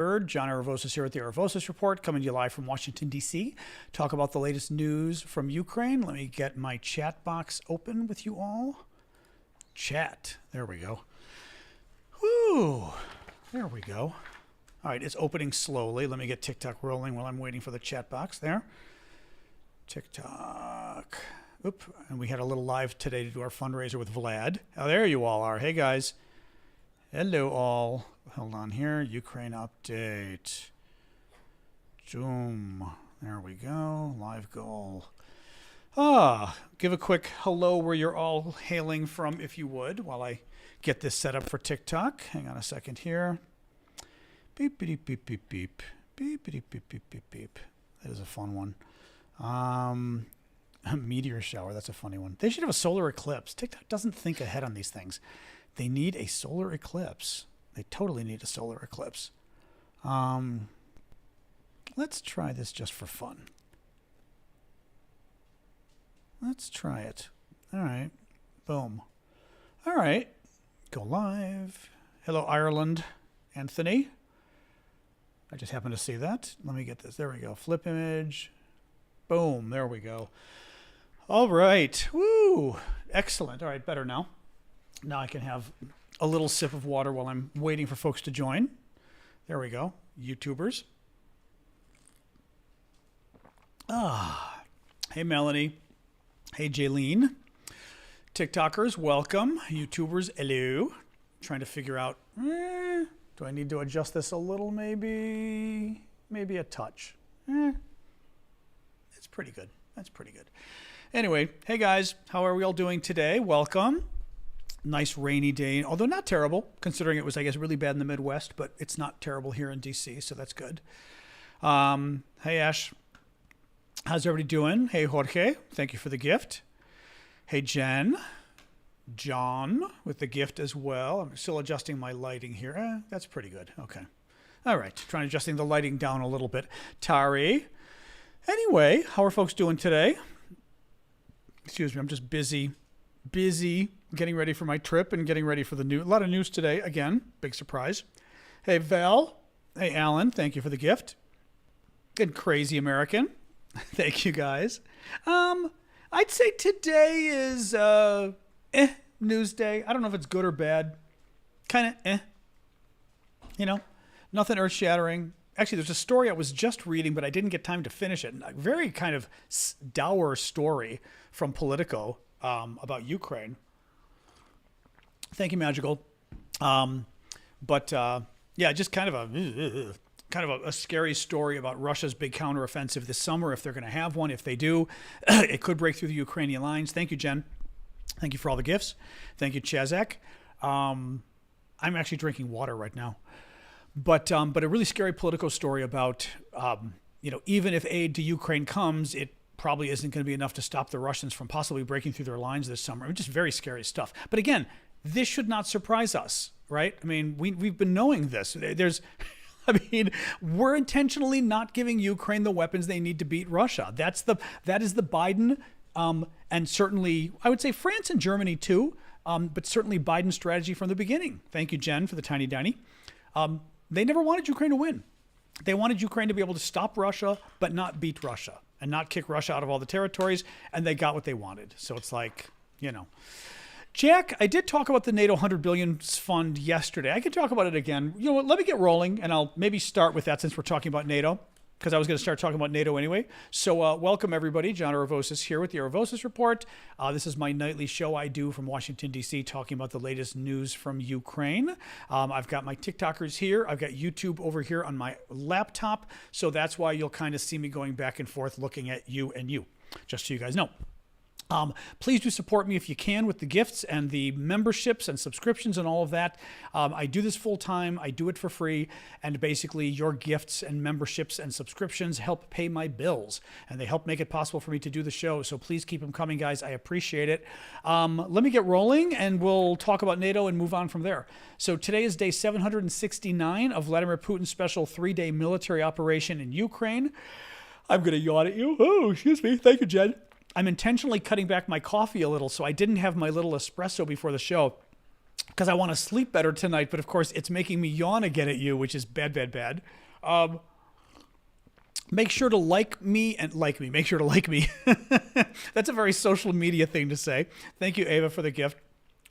John Aravosis here at the Aravosis Report, coming to you live from Washington, D.C. Talk about the latest news from Ukraine. Let me get my chat box open with you all. Chat. There we go. Woo! There we go. All right, it's opening slowly. Let me get TikTok rolling while I'm waiting for the chat box there. TikTok. Oop. And we had a little live today to do our fundraiser with Vlad. Oh, there you all are. Hey, guys. Hello, all. Hold on here. Ukraine update. Zoom. There we go. Live goal. Give a quick hello where you're all hailing from, if you would, while I get this set up for TikTok. Hang on a second here. Beep, beep, beep, beep, beep. Beep, beep, beep, beep, beep, beep. That is a fun one. A meteor shower. That's a funny one. They should have a solar eclipse. TikTok doesn't think ahead on these things. They need a solar eclipse. They totally need a solar eclipse. Let's try this just for fun. Let's try it. All right. Boom. All right. Go live. Hello, Ireland. Anthony. I just happened to see that. Let me get this. There we go. Flip image. Boom. There we go. All right. Woo. Excellent. All right. Better now. Now I can have a little sip of water while I'm waiting for folks to join. There we go. YouTubers. Hey, Melanie. Hey, Jaylene. TikTokers, welcome. YouTubers, hello. Trying to figure out, do I need to adjust this a little maybe? Maybe a touch. It's pretty good. That's pretty good. Anyway, hey, guys. How are we all doing today? Welcome. Nice rainy day, although not terrible, considering it was, I guess, really bad in the Midwest, but it's not terrible here in D.C., so that's good. Hey, Ash. How's everybody doing? Hey, Jorge. Thank you for the gift. Hey, Jen. John with the gift as well. I'm still adjusting my lighting here. That's pretty good. Okay. All right. Trying adjusting the lighting down a little bit. Tari. Anyway, how are folks doing today? Excuse me. I'm just busy getting ready for my trip and getting ready for the new. A lot of news today. Again, big surprise. Hey, Val. Hey, Alan. Thank you for the gift. Good crazy American. Thank you, guys. I'd say today is news day. I don't know if it's good or bad. Kind of You know, nothing earth-shattering. Actually, there's a story I was just reading, but I didn't get time to finish it. A very kind of dour story from Politico about Ukraine. Thank you, Magical. Yeah, just kind of a scary story about Russia's big counteroffensive this summer, if they're going to have one. If they do, it could break through the Ukrainian lines. Thank you, Jen. Thank you for all the gifts. Thank you, Chazak. I'm actually drinking water right now. But a really scary Politico story about, even if aid to Ukraine comes, it probably isn't going to be enough to stop the Russians from possibly breaking through their lines this summer. I mean, just very scary stuff. But again, this should not surprise us, right? I mean, we've been knowing this. We're intentionally not giving Ukraine the weapons they need to beat Russia. That is the Biden, and certainly, I would say France and Germany too, but certainly Biden's strategy from the beginning. Thank you, Jen, for the tiny diny. They never wanted Ukraine to win. They wanted Ukraine to be able to stop Russia, but not beat Russia and not kick Russia out of all the territories, and they got what they wanted. So it's like, Jack, I did talk about the NATO 100 billion fund yesterday. I could talk about it again. You know what? Let me get rolling, and I'll maybe start with that since we're talking about NATO, because I was going to start talking about NATO anyway. So welcome, everybody. John Aravosis here with the Aravosis Report. This is my nightly show I do from Washington, D.C., talking about the latest news from Ukraine. I've got my TikTokers here. I've got YouTube over here on my laptop. So that's why you'll kind of see me going back and forth looking at you and you, just so you guys know. Please do support me if you can with the gifts and the memberships and subscriptions and all of that. I do this full time. I do it for free. And basically your gifts and memberships and subscriptions help pay my bills, and they help make it possible for me to do the show. So please keep them coming, guys. I appreciate it. Let me get rolling and we'll talk about NATO and move on from there. So today is day 769 of Vladimir Putin's special 3-day military operation in Ukraine. I'm going to yawn at you. Oh, excuse me. Thank you, Jen. I'm intentionally cutting back my coffee a little, so I didn't have my little espresso before the show. because I want to sleep better tonight. But of course, it's making me yawn again at you, which is bad, bad, bad. Make sure to like me and like me. Make sure to like me. That's a very social media thing to say. Thank you, Ava, for the gift.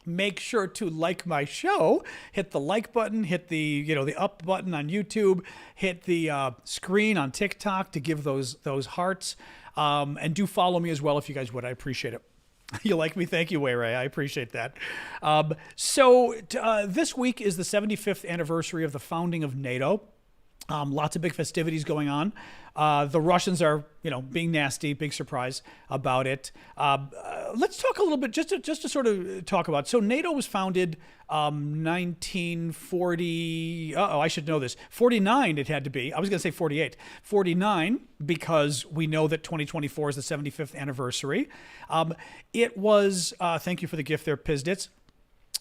Make sure to like my show. Hit the like button. Hit the the up button on YouTube. Hit the screen on TikTok to give those hearts. And do follow me as well if you guys would. I appreciate it. You like me? Thank you, Wayray. I appreciate that. This week is the 75th anniversary of the founding of NATO. Lots of big festivities going on. The Russians are, being nasty. Big surprise about it. Let's talk a little bit, just to sort of talk about. So NATO was founded 1940. I should know this. 49. It had to be. I was going to say 48. 49 because we know that 2024 is the 75th anniversary. It was. Thank you for the gift there, Pizditz.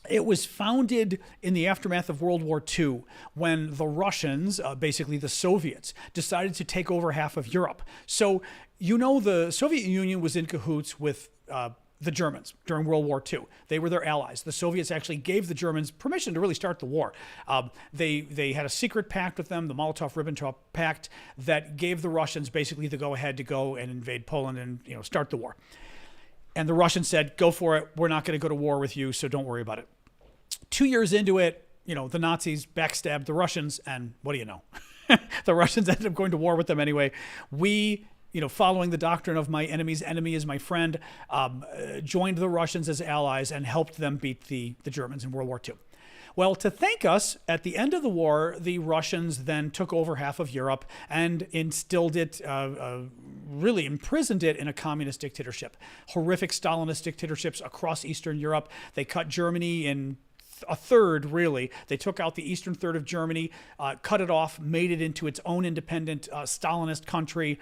It was founded in the aftermath of World War II when the Russians, basically the Soviets, decided to take over half of Europe. So, the Soviet Union was in cahoots with the Germans during World War II. They were their allies. The Soviets actually gave the Germans permission to really start the war. They had a secret pact with them, the Molotov-Ribbentrop Pact, that gave the Russians basically the go-ahead to go and invade Poland and start the war. And the Russians said, go for it. We're not going to go to war with you, so don't worry about it. 2 years into it, the Nazis backstabbed the Russians, and what do you know? The Russians ended up going to war with them anyway. We, following the doctrine of my enemy's enemy is my friend, joined the Russians as allies and helped them beat the Germans in World War II. Well, to thank us, at the end of the war, the Russians then took over half of Europe and instilled it, really imprisoned it in a communist dictatorship. Horrific Stalinist dictatorships across Eastern Europe. They cut Germany in a third, really. They took out the eastern third of Germany, cut it off, made it into its own independent Stalinist country.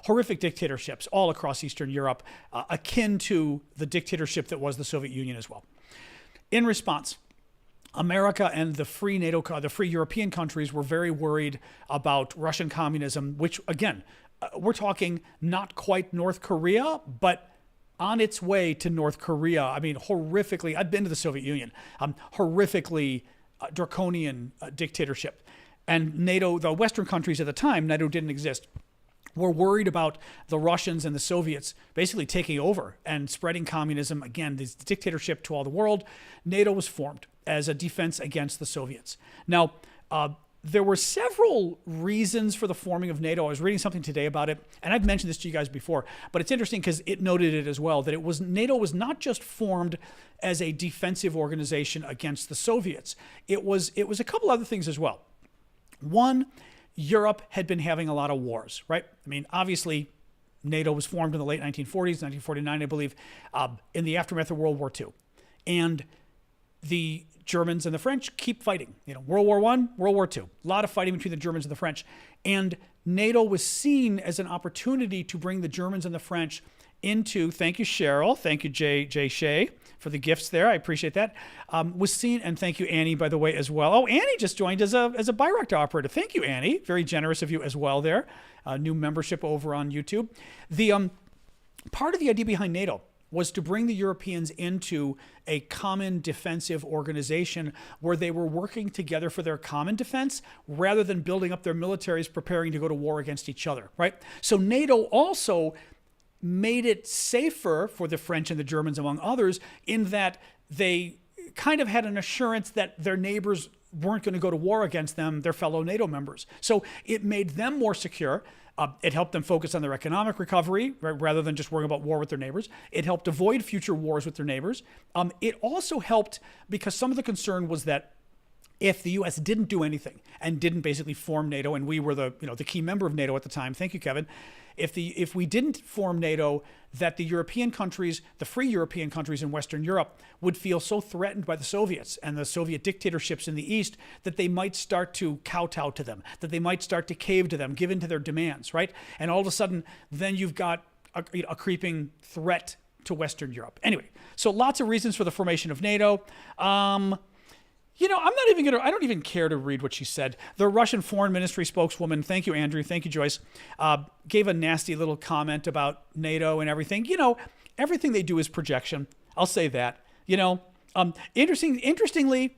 Horrific dictatorships all across Eastern Europe, akin to the dictatorship that was the Soviet Union as well. In response, America and the free the free European countries were very worried about Russian communism, which, again, we're talking not quite North Korea, but on its way to North Korea. I mean, horrifically, I've been to the Soviet Union, horrifically draconian dictatorship. And NATO, the Western countries at the time, NATO didn't exist, were worried about the Russians and the Soviets basically taking over and spreading communism, again, this dictatorship to all the world. NATO was formed as a defense against the Soviets. Now, there were several reasons for the forming of NATO. I was reading something today about it, and I've mentioned this to you guys before, but it's interesting because it noted it as well, that NATO was not just formed as a defensive organization against the Soviets. It was a couple other things as well. One, Europe had been having a lot of wars, right? I mean, obviously, NATO was formed in the late 1940s, 1949, I believe, in the aftermath of World War II. And the Germans and the French keep fighting. World War I, World War II. A lot of fighting between the Germans and the French. And NATO was seen as an opportunity to bring the Germans and the French into, thank you, Cheryl. Thank you, Jay Shea, for the gifts there. I appreciate that. Was seen, and thank you, Annie, by the way, as well. Oh, Annie just joined as a Bayraktar operator. Thank you, Annie. Very generous of you as well there. New membership over on YouTube. The part of the idea behind NATO was to bring the Europeans into a common defensive organization where they were working together for their common defense rather than building up their militaries preparing to go to war against each other, right? So NATO also made it safer for the French and the Germans, among others, in that they kind of had an assurance that their neighbors weren't going to go to war against them, their fellow NATO members. So it made them more secure. It helped them focus on their economic recovery rather than just worrying about war with their neighbors. It helped avoid future wars with their neighbors. It also helped because some of the concern was that if the U.S. didn't do anything and didn't basically form NATO, and we were the key member of NATO at the time. Thank you, Kevin. If we didn't form NATO, that the European countries, the free European countries in Western Europe, would feel so threatened by the Soviets and the Soviet dictatorships in the East that they might start to kowtow to them, that they might start to cave to them, give in to their demands, right? And all of a sudden, then you've got a creeping threat to Western Europe. Anyway, so lots of reasons for the formation of NATO. I don't even care to read what she said. The Russian Foreign Ministry spokeswoman, thank you, Andrew, thank you, Joyce, gave a nasty little comment about NATO and everything. Everything they do is projection. I'll say that. Interestingly,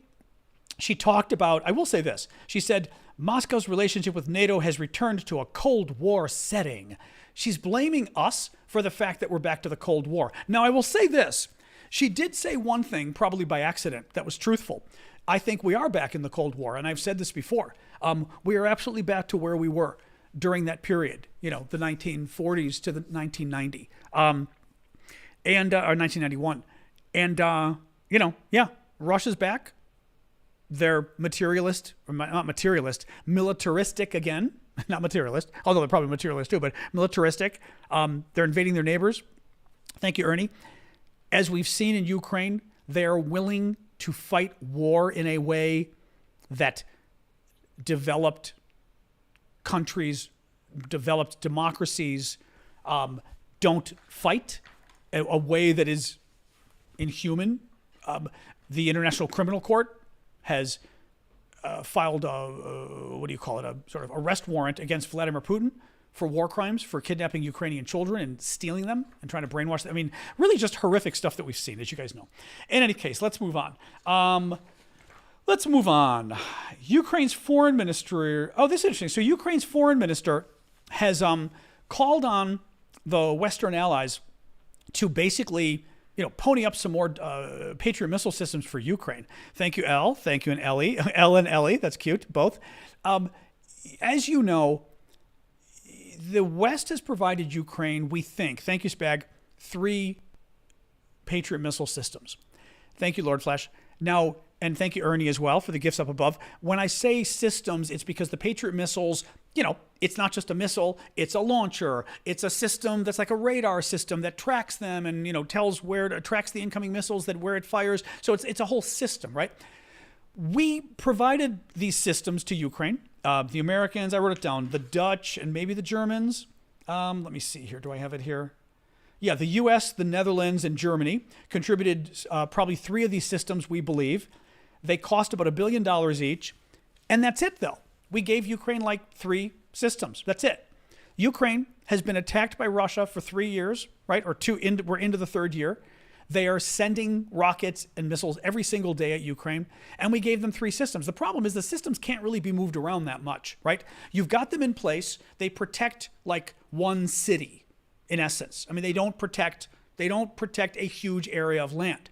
she talked about, I will say this, she said, Moscow's relationship with NATO has returned to a Cold War setting. She's blaming us for the fact that we're back to the Cold War. Now, I will say this. She did say one thing, probably by accident, that was truthful. I think we are back in the Cold War, and I've said this before. We are absolutely back to where we were during that period, the 1940s to the 1990, or 1991. And, yeah, Russia's back. They're materialist, or not materialist, militaristic again. Not materialist, although they're probably materialist too, but militaristic. They're invading their neighbors. Thank you, Ernie. As we've seen in Ukraine, they're willing to fight war in a way that developed countries, developed democracies don't fight, a way that is inhuman. The International Criminal Court has filed a sort of arrest warrant against Vladimir Putin for war crimes, for kidnapping Ukrainian children and stealing them and trying to brainwash them. I mean, really just horrific stuff that we've seen, as you guys know. In any case, let's move on. Ukraine's foreign minister. Oh, this is interesting. So Ukraine's foreign minister has called on the Western allies to basically, pony up some more Patriot missile systems for Ukraine. Thank you, Elle. Thank you, and Ellie. Elle and Ellie. That's cute, both. As you know, the West has provided Ukraine, we think, thank you, Spag, 3 Patriot missile systems. Thank you, Lord Flash. Now, and thank you, Ernie, as well, for the gifts up above. When I say systems, it's because the Patriot missiles, it's not just a missile, it's a launcher. It's a system that's like a radar system that tracks them and, tells tracks the incoming missiles, where it fires. So it's a whole system, right? We provided these systems to Ukraine. The Americans, I wrote it down, the Dutch, and maybe the Germans. Let me see here. Do I have it here? Yeah, the U.S., the Netherlands, and Germany contributed probably 3 of these systems, we believe. They cost about $1 billion each. And that's it, though. We gave Ukraine like 3 systems. That's it. Ukraine has been attacked by Russia for 3 years, right? Or 2, we're into the 3rd year. They are sending rockets and missiles every single day at Ukraine, and we gave them 3 systems. The problem is the systems can't really be moved around that much, right? You've got them in place. They protect like one city, in essence. I mean, they don't protect a huge area of land.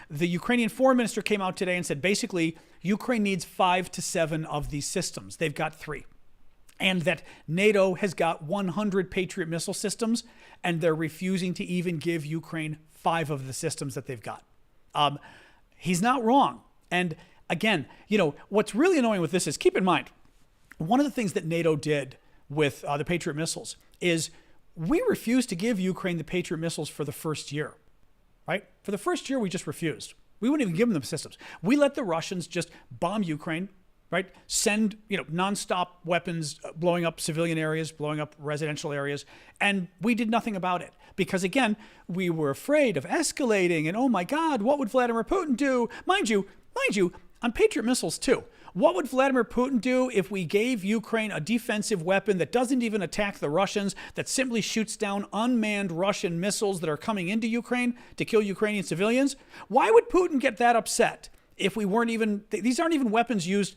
The Ukrainian foreign minister came out today and said, basically, Ukraine needs 5 to 7 of these systems. They've got 3. And that NATO has got 100 Patriot missile systems, and they're refusing to even give Ukraine 5 of the systems that they've got. He's not wrong. And again, what's really annoying with this is, keep in mind, one of the things that NATO did with the Patriot missiles is we refused to give Ukraine the Patriot missiles for the first year, right? For the first year, we just refused. We wouldn't even give them the systems. We let the Russians just bomb Ukraine, right? Send, nonstop weapons, blowing up civilian areas, blowing up residential areas. And we did nothing about it because, again, we were afraid of escalating. And, oh, my God, what would Vladimir Putin do? Mind you, on Patriot missiles, too. What would Vladimir Putin do if we gave Ukraine a defensive weapon that doesn't even attack the Russians, that simply shoots down unmanned Russian missiles that are coming into Ukraine to kill Ukrainian civilians? Why would Putin get that upset if we weren't even, these aren't even weapons used,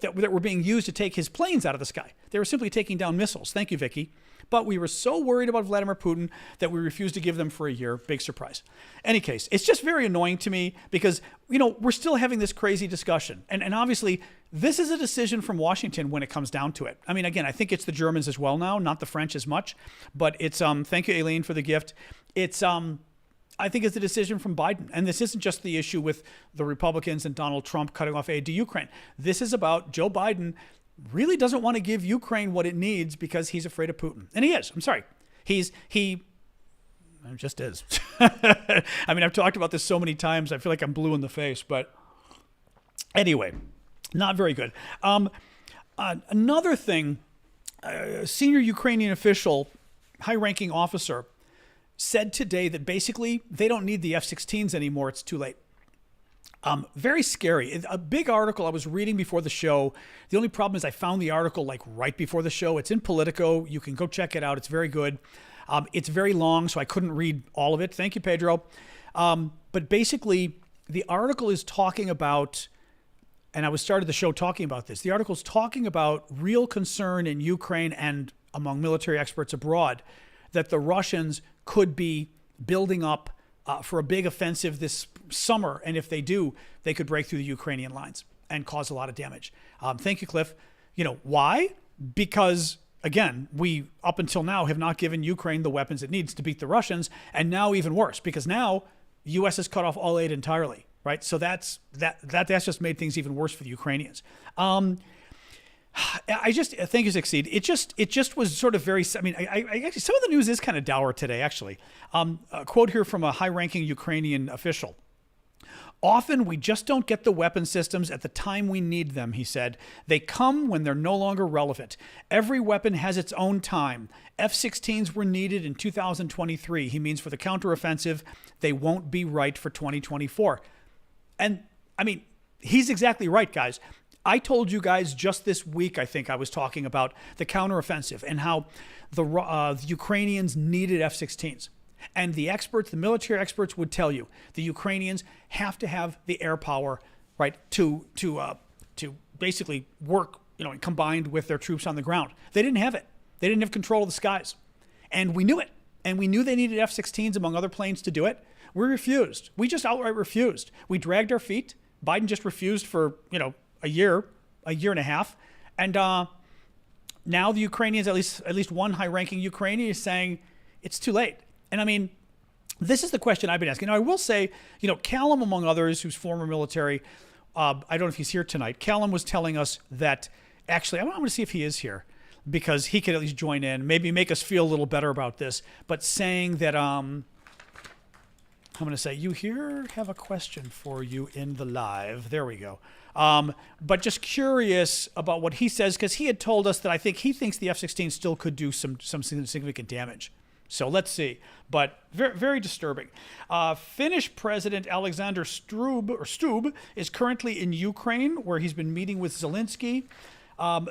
that were being used to take his planes out of the sky. They were simply taking down missiles. Thank you, Vicky. But we were so worried about Vladimir Putin that we refused to give them for a year. Big surprise. Any case, it's just very annoying to me because, we're still having this crazy discussion. And obviously, this is a decision from Washington when it comes down to it. I mean, again, I think it's the Germans as well now, not the French as much. But it's, thank you, Aileen, for the gift. It's, I think it's a decision from Biden. And this isn't just the issue with the Republicans and Donald Trump cutting off aid to Ukraine. This is about Joe Biden really doesn't want to give Ukraine what it needs because he's afraid of Putin. And he is. I'm sorry. He just is. I mean, I've talked about this so many times. I feel like I'm blue in the face. But anyway, not very good. Another thing, a senior Ukrainian official, high-ranking officer, said today that basically they don't need the F-16s anymore. It's too late. Very scary. A big article I was reading before the show. The only problem is I found the article like right before the show. It's in Politico. You can go check it out. It's very good. It's very long, so I couldn't read all of it. Thank you, Pedro. But basically, the article is talking about, and I was started the show talking about this. The article is talking about real concern in Ukraine and among military experts abroad that the Russians could be building up for a big offensive this summer. And if they do, they could break through the Ukrainian lines and cause a lot of damage. Thank you, Cliff. Why? Because, again, we, up until now, have not given Ukraine the weapons it needs to beat the Russians. And now even worse, because now the U.S. has cut off all aid entirely, right? So that's just made things even worse for the Ukrainians. I just thank you, Succeed. It just was sort of very. I mean, I actually some of the news is kind of dour today. Actually, a quote here from a high-ranking Ukrainian official. Often we just don't get the weapon systems at the time we need them, he said. They come when they're no longer relevant. Every weapon has its own time. F-16s were needed in 2023. He means for the counteroffensive, they won't be right for 2024. And I mean, he's exactly right, guys. I told you guys just this week, I think I was talking about the counteroffensive and how the Ukrainians needed F-16s. And the experts, the military experts would tell you the Ukrainians have to have the air power, right, to basically work, combined with their troops on the ground. They didn't have it. They didn't have control of the skies. And we knew it. And we knew they needed F-16s among other planes to do it. We refused. We just outright refused. We dragged our feet. Biden just refused for, a year and a half. And now the Ukrainians, at least one high-ranking Ukrainian is saying it's too late. And I mean, this is the question I've been asking. Now, I will say, Callum, among others, who's former military, I don't know if he's here tonight. Callum was telling us that, actually, I'm going to see if he is here, because he could at least join in, maybe make us feel a little better about this, but saying that, I'm going to say, you here have a question for you in the live. There we go. But just curious about what he says, because he had told us that I think he thinks the F-16 still could do some significant damage. So let's see. But very, very disturbing. Finnish President Alexander Stubb is currently in Ukraine, where he's been meeting with Zelensky.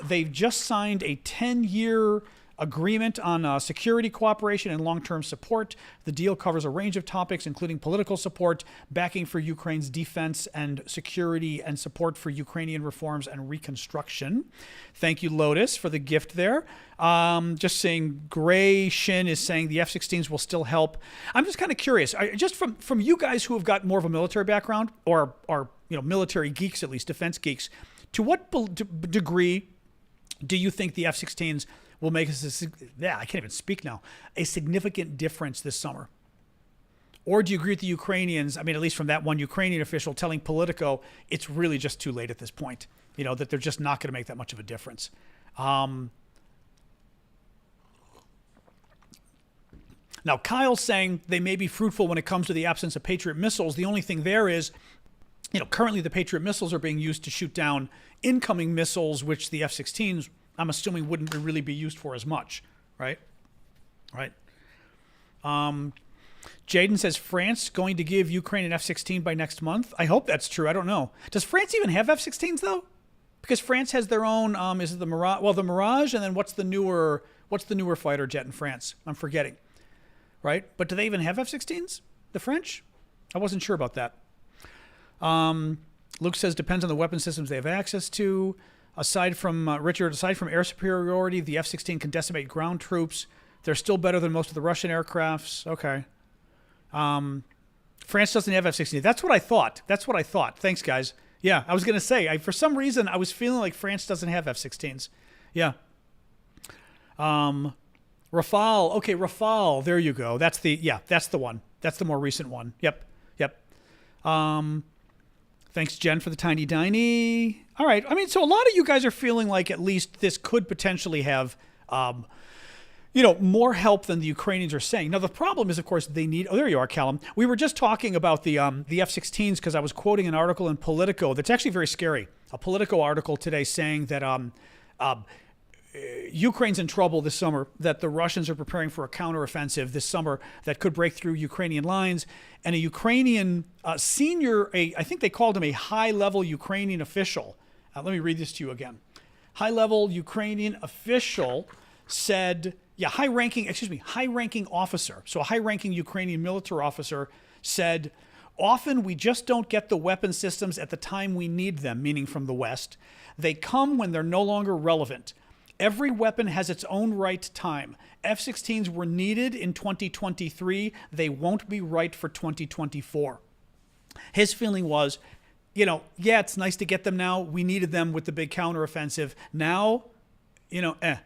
They've just signed a 10-year agreement on security cooperation and long-term support. The deal covers a range of topics, including political support, backing for Ukraine's defense and security, and support for Ukrainian reforms and reconstruction. Thank you, Lotus, for the gift there. Just saying, Gray Shin is saying the F-16s will still help. I'm just kind of curious, just from you guys who have got more of a military background, or are military geeks, at least defense geeks, to what degree do you think the F-16s will make us, I can't even speak now, a significant difference this summer? Or do you agree with the Ukrainians, I mean, at least from that one Ukrainian official telling Politico, it's really just too late at this point, that they're just not going to make that much of a difference? Now, Kyle's saying they may be fruitful when it comes to the absence of Patriot missiles. The only thing there is, currently the Patriot missiles are being used to shoot down incoming missiles, which the F-16s, I'm assuming, wouldn't really be used for as much, right? Right. Jaden says, France going to give Ukraine an F-16 by next month? I hope that's true. I don't know. Does France even have F-16s, though? Because France has their own, is it the Mirage? Well, the Mirage, and then what's the newer fighter jet in France? I'm forgetting. Right? But do they even have F-16s? The French? I wasn't sure about that. Luke says, depends on the weapon systems they have access to. Aside from air superiority, the F-16 can decimate ground troops. They're still better than most of the Russian aircrafts. Okay. France doesn't have F-16. That's what I thought. Thanks, guys. Yeah, I was going to say, for some reason, I was feeling like France doesn't have F-16s. Yeah. Rafale. Okay, Rafale. There you go. That's the one. That's the more recent one. Yep. Thanks, Jen, for the tiny diny. All right. I mean, so a lot of you guys are feeling like at least this could potentially have, more help than the Ukrainians are saying. Now, the problem is, of course, they need. Oh, there you are, Callum. We were just talking about the F-16s because I was quoting an article in Politico that's actually very scary. A Politico article today saying that Ukraine's in trouble this summer, that the Russians are preparing for a counteroffensive this summer that could break through Ukrainian lines. And a Ukrainian senior, I think they called him a high-level Ukrainian official. Let me read this to you again. High-level Ukrainian official said, high-ranking officer. So a high-ranking Ukrainian military officer said, Often we just don't get the weapon systems at the time we need them, meaning from the West. They come when they're no longer relevant. Every weapon has its own right time. F-16s were needed in 2023. They won't be right for 2024. His feeling was, yeah, it's nice to get them now. We needed them with the big counteroffensive. Now, And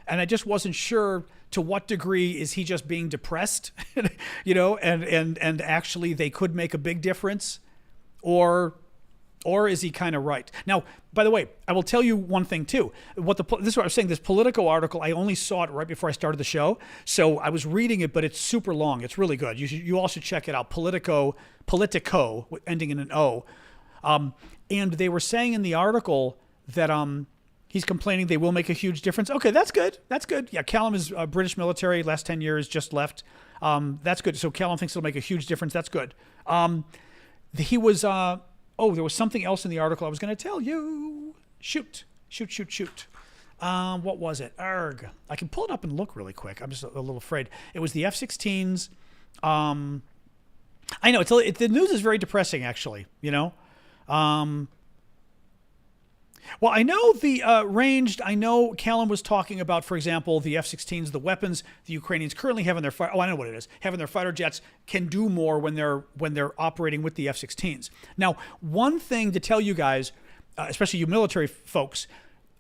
I just wasn't sure to what degree is he just being depressed, and actually they could make a big difference, or is he kind of right? Now, by the way, I will tell you one thing too. This is what I was saying. This Politico article, I only saw it right before I started the show, so I was reading it, but it's super long. It's really good. You all should check it out. Politico, ending in an O, and they were saying in the article that he's complaining they will make a huge difference. Okay, that's good. That's good. Yeah, Callum is British military, last 10 years, just left. That's good. So Callum thinks it'll make a huge difference. That's good. He was, there was something else in the article I was going to tell you. Shoot. What was it? Arg. I can pull it up and look really quick. I'm just a little afraid. It was the F-16s. I know, the news is very depressing, actually, Well, I know the ranged. I know Callum was talking about, for example, the F-16s, the weapons the Ukrainians currently have in their fighter. Oh, I know what it is. Having their fighter jets can do more when they're operating with the F-16s. Now, one thing to tell you guys, especially you military folks,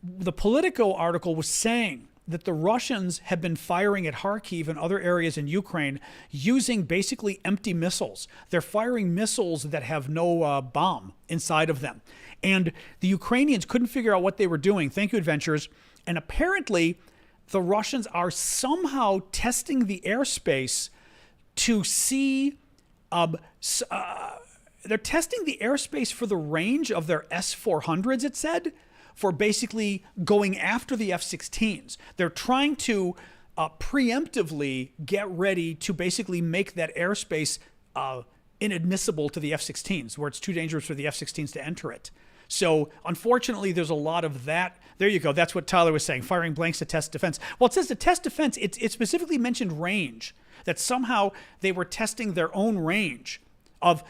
the Politico article was saying that the Russians have been firing at Kharkiv and other areas in Ukraine using basically empty missiles. They're firing missiles that have no bomb inside of them. And the Ukrainians couldn't figure out what they were doing. Thank you, adventurers. And apparently, the Russians are somehow testing the airspace to see. They're testing the airspace for the range of their S-400s, it said, for basically going after the F-16s. They're trying to preemptively get ready to basically make that airspace inadmissible to the F-16s, where it's too dangerous for the F-16s to enter it. So, unfortunately, there's a lot of that. There you go. That's what Tyler was saying, firing blanks to test defense. Well, it says to test defense. It specifically mentioned range, that somehow they were testing their own range of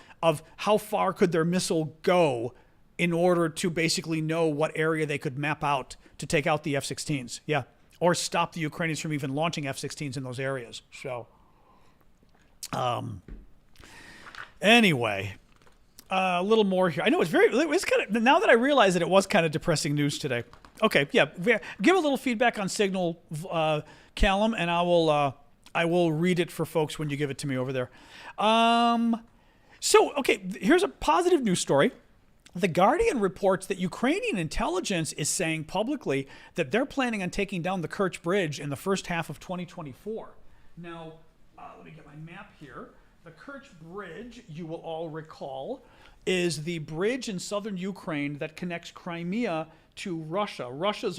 how far could their missile go in order to basically know what area they could map out to take out the F-16s. Yeah. Or stop the Ukrainians from even launching F-16s in those areas. So, anyway, a little more here. I know it was kind of, now that I realize that it was kind of depressing news today. Okay, yeah, give a little feedback on Signal, Callum, and I will read it for folks when you give it to me over there. So, okay, here's a positive news story. The Guardian reports that Ukrainian intelligence is saying publicly that they're planning on taking down the Kerch Bridge in the first half of 2024. Now, let me get my map here. The Kerch Bridge, you will all recall, is the bridge in southern Ukraine that connects Crimea to Russia. Russia's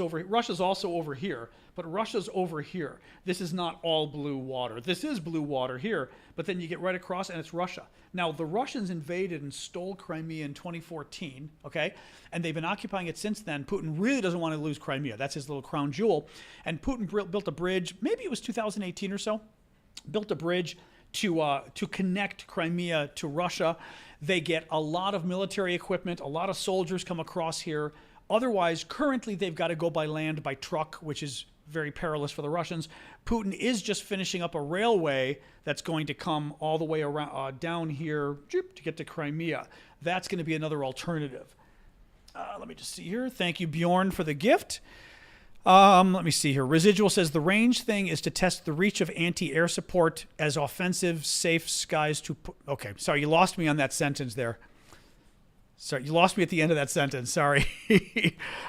also over here, but Russia's over here. This is not all blue water. This is blue water here, but then you get right across and it's Russia. Now, the Russians invaded and stole Crimea in 2014, okay? And they've been occupying it since then. Putin really doesn't want to lose Crimea. That's his little crown jewel. And Putin built a bridge, maybe it was 2018 or so, built a bridge to connect Crimea to Russia. They get a lot of military equipment. A lot of soldiers come across here. Otherwise, currently, they've got to go by land, by truck, which is very perilous for the Russians. Putin is just finishing up a railway that's going to come all the way around down here to get to Crimea. That's going to be another alternative. Let me just see here. Thank you, Bjorn, for the gift. Let me see here. Residual says the range thing is to test the reach of anti-air support as offensive, safe skies to... Okay, sorry, you lost me on that sentence there. Sorry, you lost me at the end of that sentence. Sorry.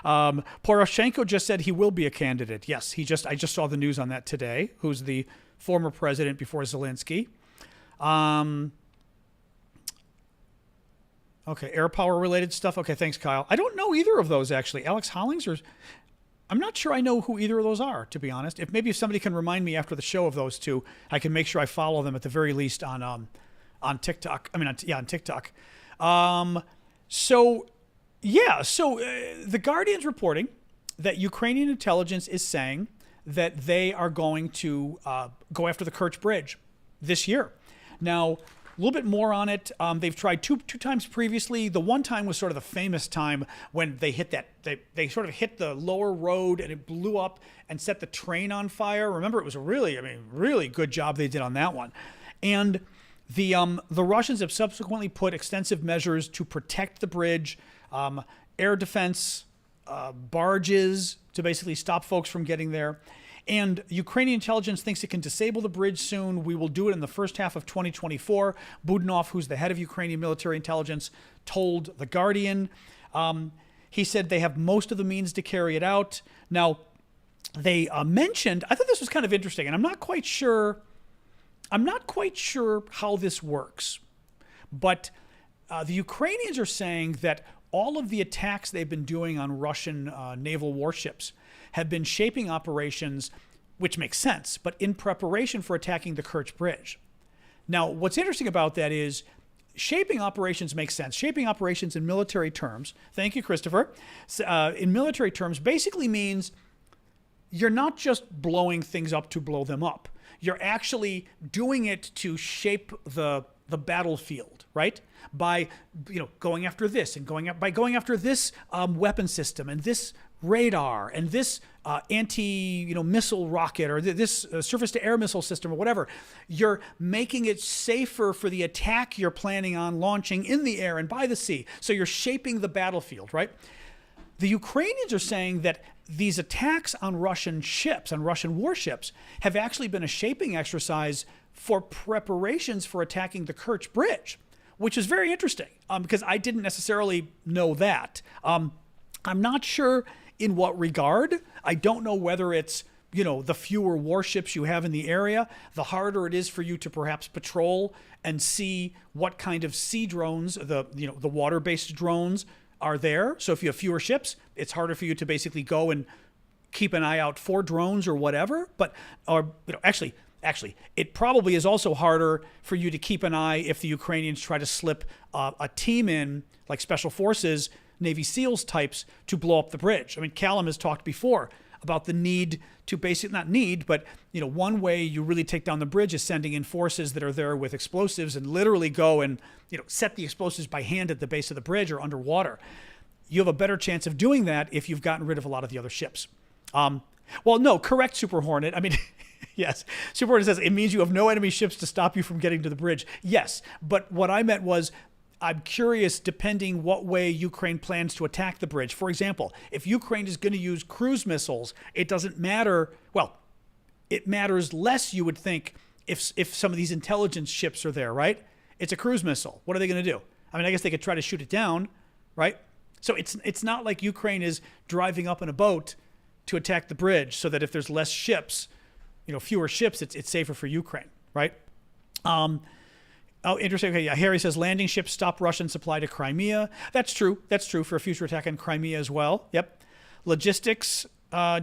Poroshenko just said he will be a candidate. Yes, I just saw the news on that today, who's the former president before Zelensky. Okay, air power related stuff. Okay, thanks, Kyle. I don't know either of those, actually. Alex Hollings or... I'm not sure I know who either of those are, to be honest. If somebody can remind me after the show of those two, I can make sure I follow them at the very least on TikTok. On TikTok. So the Guardian's reporting that Ukrainian intelligence is saying that they are going to go after the Kerch Bridge this year. Now, little bit more on it. They've tried two times previously. The one time was sort of the famous time when they hit that, they sort of hit the lower road and it blew up and set the train on fire. Remember, it was a really good job they did on that one. And the Russians have subsequently put extensive measures to protect the bridge, air defense, barges to basically stop folks from getting there. And Ukrainian intelligence thinks it can disable the bridge soon. We will do it in the first half of 2024. Budanov, who's the head of Ukrainian military intelligence, told The Guardian. He said they have most of the means to carry it out. Now, they mentioned, I thought this was kind of interesting, and I'm not quite sure how this works. But the Ukrainians are saying that all of the attacks they've been doing on Russian naval warships have been shaping operations, which makes sense, but in preparation for attacking the Kerch Bridge. Now, what's interesting about that is shaping operations makes sense. Shaping operations in military terms, thank you, Christopher, in military terms basically means you're not just blowing things up to blow them up. You're actually doing it to shape the battlefield, right? By going after this and going after this weapon system and this radar and this anti-missile rocket or this surface-to-air missile system or whatever. You're making it safer for the attack you're planning on launching in the air and by the sea. So you're shaping the battlefield, right? The Ukrainians are saying that these attacks on Russian ships, on Russian warships, have actually been a shaping exercise for preparations for attacking the Kerch Bridge, which is very interesting because I didn't necessarily know that. I'm not sure in what regard. I don't know whether it's, the fewer warships you have in the area, the harder it is for you to perhaps patrol and see what kind of sea drones, the water-based drones are there. So if you have fewer ships, it's harder for you to basically go and keep an eye out for drones or whatever. But, actually, it probably is also harder for you to keep an eye if the Ukrainians try to slip a team in, like Special Forces, Navy SEALs types, to blow up the bridge. I mean, Callum has talked before about the need to but one way you really take down the bridge is sending in forces that are there with explosives and literally go and, set the explosives by hand at the base of the bridge or underwater. You have a better chance of doing that if you've gotten rid of a lot of the other ships. Correct, Super Hornet. I mean, yes, Super Hornet says it means you have no enemy ships to stop you from getting to the bridge. Yes, but what I meant was, I'm curious, depending what way Ukraine plans to attack the bridge. For example, if Ukraine is going to use cruise missiles, it doesn't matter. Well, it matters less, you would think, if some of these intelligence ships are there, right? It's a cruise missile. What are they going to do? I mean, I guess they could try to shoot it down, right? So it's not like Ukraine is driving up in a boat to attack the bridge so that if there's less ships, fewer ships, it's safer for Ukraine, right? Oh, interesting. Okay, yeah. Harry says landing ships stop Russian supply to Crimea. That's true. That's true for a future attack on Crimea as well. Yep. Logistics.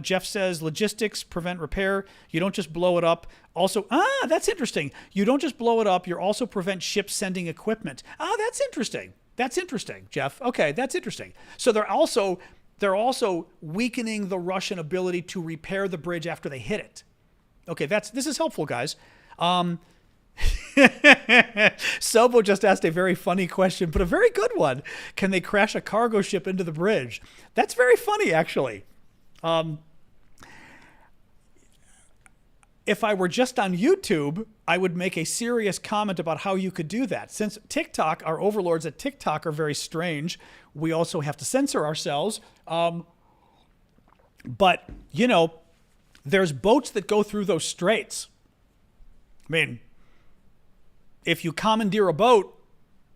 Jeff says logistics prevent repair. You don't just blow it up. Also, that's interesting. You don't just blow it up. You also prevent ships sending equipment. That's interesting. That's interesting, Jeff. Okay, that's interesting. So they're also weakening the Russian ability to repair the bridge after they hit it. Okay, this is helpful, guys. Sobo just asked a very funny question, but a very good one. Can they crash a cargo ship into the bridge? That's very funny, actually. If I were just on YouTube, I would make a serious comment about how you could do that. Since TikTok, our overlords at TikTok are very strange, we also have to censor ourselves. But, there's boats that go through those straits. I mean, if you commandeer a boat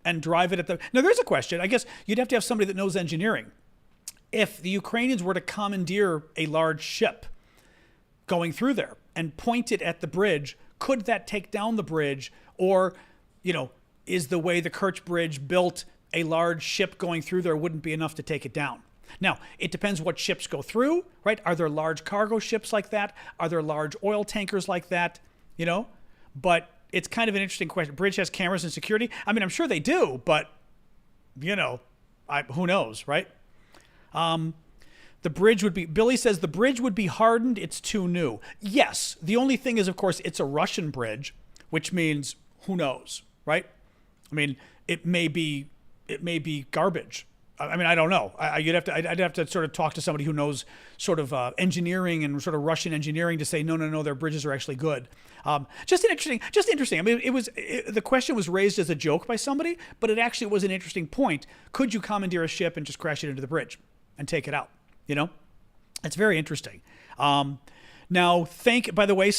and drive it now there's a question. I guess you'd have to have somebody that knows engineering. If the Ukrainians were to commandeer a large ship going through there and point it at the bridge, could that take down the bridge? Or, is the way the Kerch Bridge built, a large ship going through there wouldn't be enough to take it down? Now, it depends what ships go through, right? Are there large cargo ships like that? Are there large oil tankers like that? But it's kind of an interesting question. Bridge has cameras and security. I mean, I'm sure they do, but, who knows, right? Billy says the bridge would be hardened. It's too new. Yes. The only thing is, of course, it's a Russian bridge, which means who knows, right? I mean, it may be garbage. I mean, I don't know. I'd have to sort of talk to somebody who knows sort of engineering and sort of Russian engineering to say, no, their bridges are actually good. Just interesting. I mean, the question was raised as a joke by somebody, but it actually was an interesting point. Could you commandeer a ship and just crash it into the bridge and take it out? You know, it's very interesting. Now, by the way,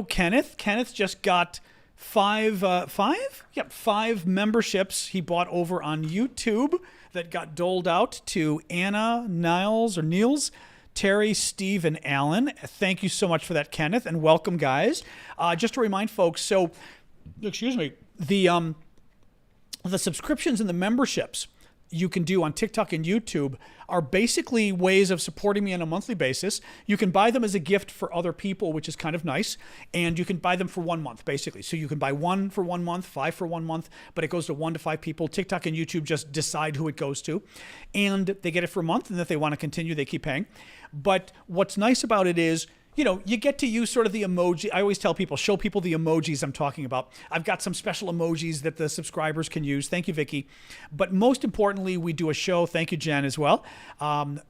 Kenneth just got five memberships he bought over on YouTube that got doled out to Anna, Niels, Terry, Steve, and Alan. Thank you so much for that, Kenneth, and welcome, guys. Just to remind folks, so, excuse me, the subscriptions and the memberships you can do on TikTok and YouTube are basically ways of supporting me on a monthly basis. You can buy them as a gift for other people, which is kind of nice. And you can buy them for 1 month, basically. So you can buy 1 for 1 month, 5 for 1 month, but it goes to 1 to 5 people. TikTok and YouTube just decide who it goes to. And they get it for a month. And if they want to continue, they keep paying. But what's nice about it is, you know, you get to use sort of the emoji. I always tell people, show people the emojis I'm talking about. I've got some special emojis that the subscribers can use. Thank you, Vicky. But most importantly, we do a show. Thank you, Jen, as well.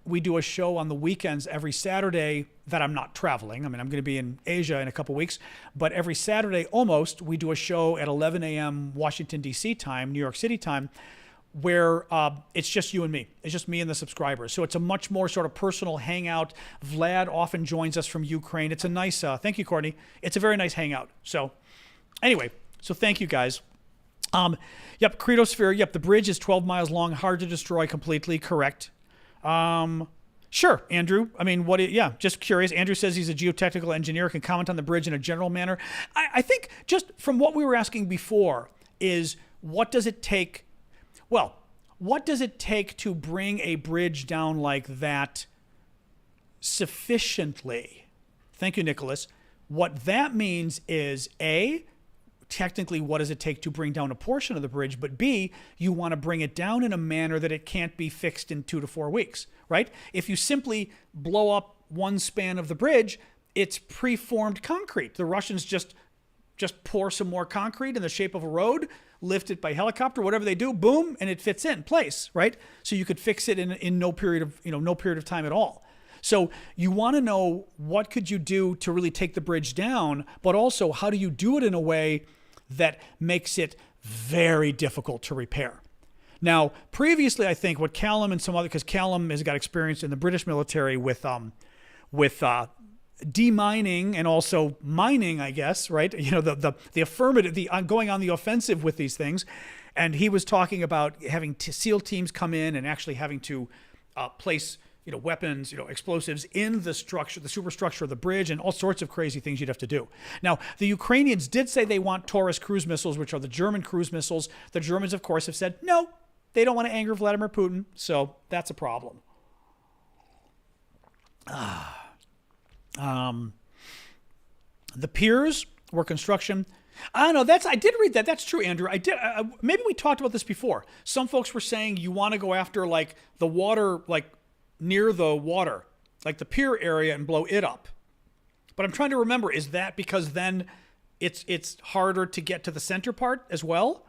We do a show on the weekends every Saturday that I'm not traveling. I mean, I'm going to be in Asia in a couple weeks. But every Saturday, almost, we do a show at 11 a.m. Washington, D.C. time, New York City time, where it's just you and me. It's just me and the subscribers. So it's a much more sort of personal hangout. Vlad often joins us from Ukraine. It's a nice, thank you, Courtney. It's a very nice hangout. So anyway, so thank you, guys. Yep, Credosphere. Yep, the bridge is 12 miles long, hard to destroy completely. Correct. Sure, Andrew. I mean, just curious. Andrew says he's a geotechnical engineer, can comment on the bridge in a general manner. I think just from what we were asking before is what does it take to bring a bridge down like that sufficiently? Thank you, Nicholas. What that means is A, technically, what does it take to bring down a portion of the bridge? But B, you want to bring it down in a manner that it can't be fixed in 2 to 4 weeks, right? If you simply blow up one span of the bridge, it's preformed concrete. The Russians just pour some more concrete in the shape of a road, lift it by helicopter, whatever they do, boom, and it fits in place, right? So you could fix it in no period of time at all. So you want to know what could you do to really take the bridge down, but also how do you do it in a way that makes it very difficult to repair. Now, previously, I think what Callum and some other, because Callum has got experience in the British military with demining and also mining, I guess, right? You know, the affirmative, going on the offensive with these things. And he was talking about having SEAL teams come in and actually having to place, weapons, explosives in the structure, the superstructure of the bridge, and all sorts of crazy things you'd have to do. Now, the Ukrainians did say they want Taurus cruise missiles, which are the German cruise missiles. The Germans, of course, have said, no, they don't want to anger Vladimir Putin. So that's a problem. The piers were construction. I don't know. I did read that. That's true, Andrew. I did. Maybe we talked about this before. Some folks were saying you want to go after like the water, like near the water, like the pier area, and blow it up. But I'm trying to remember, is that because then it's harder to get to the center part as well?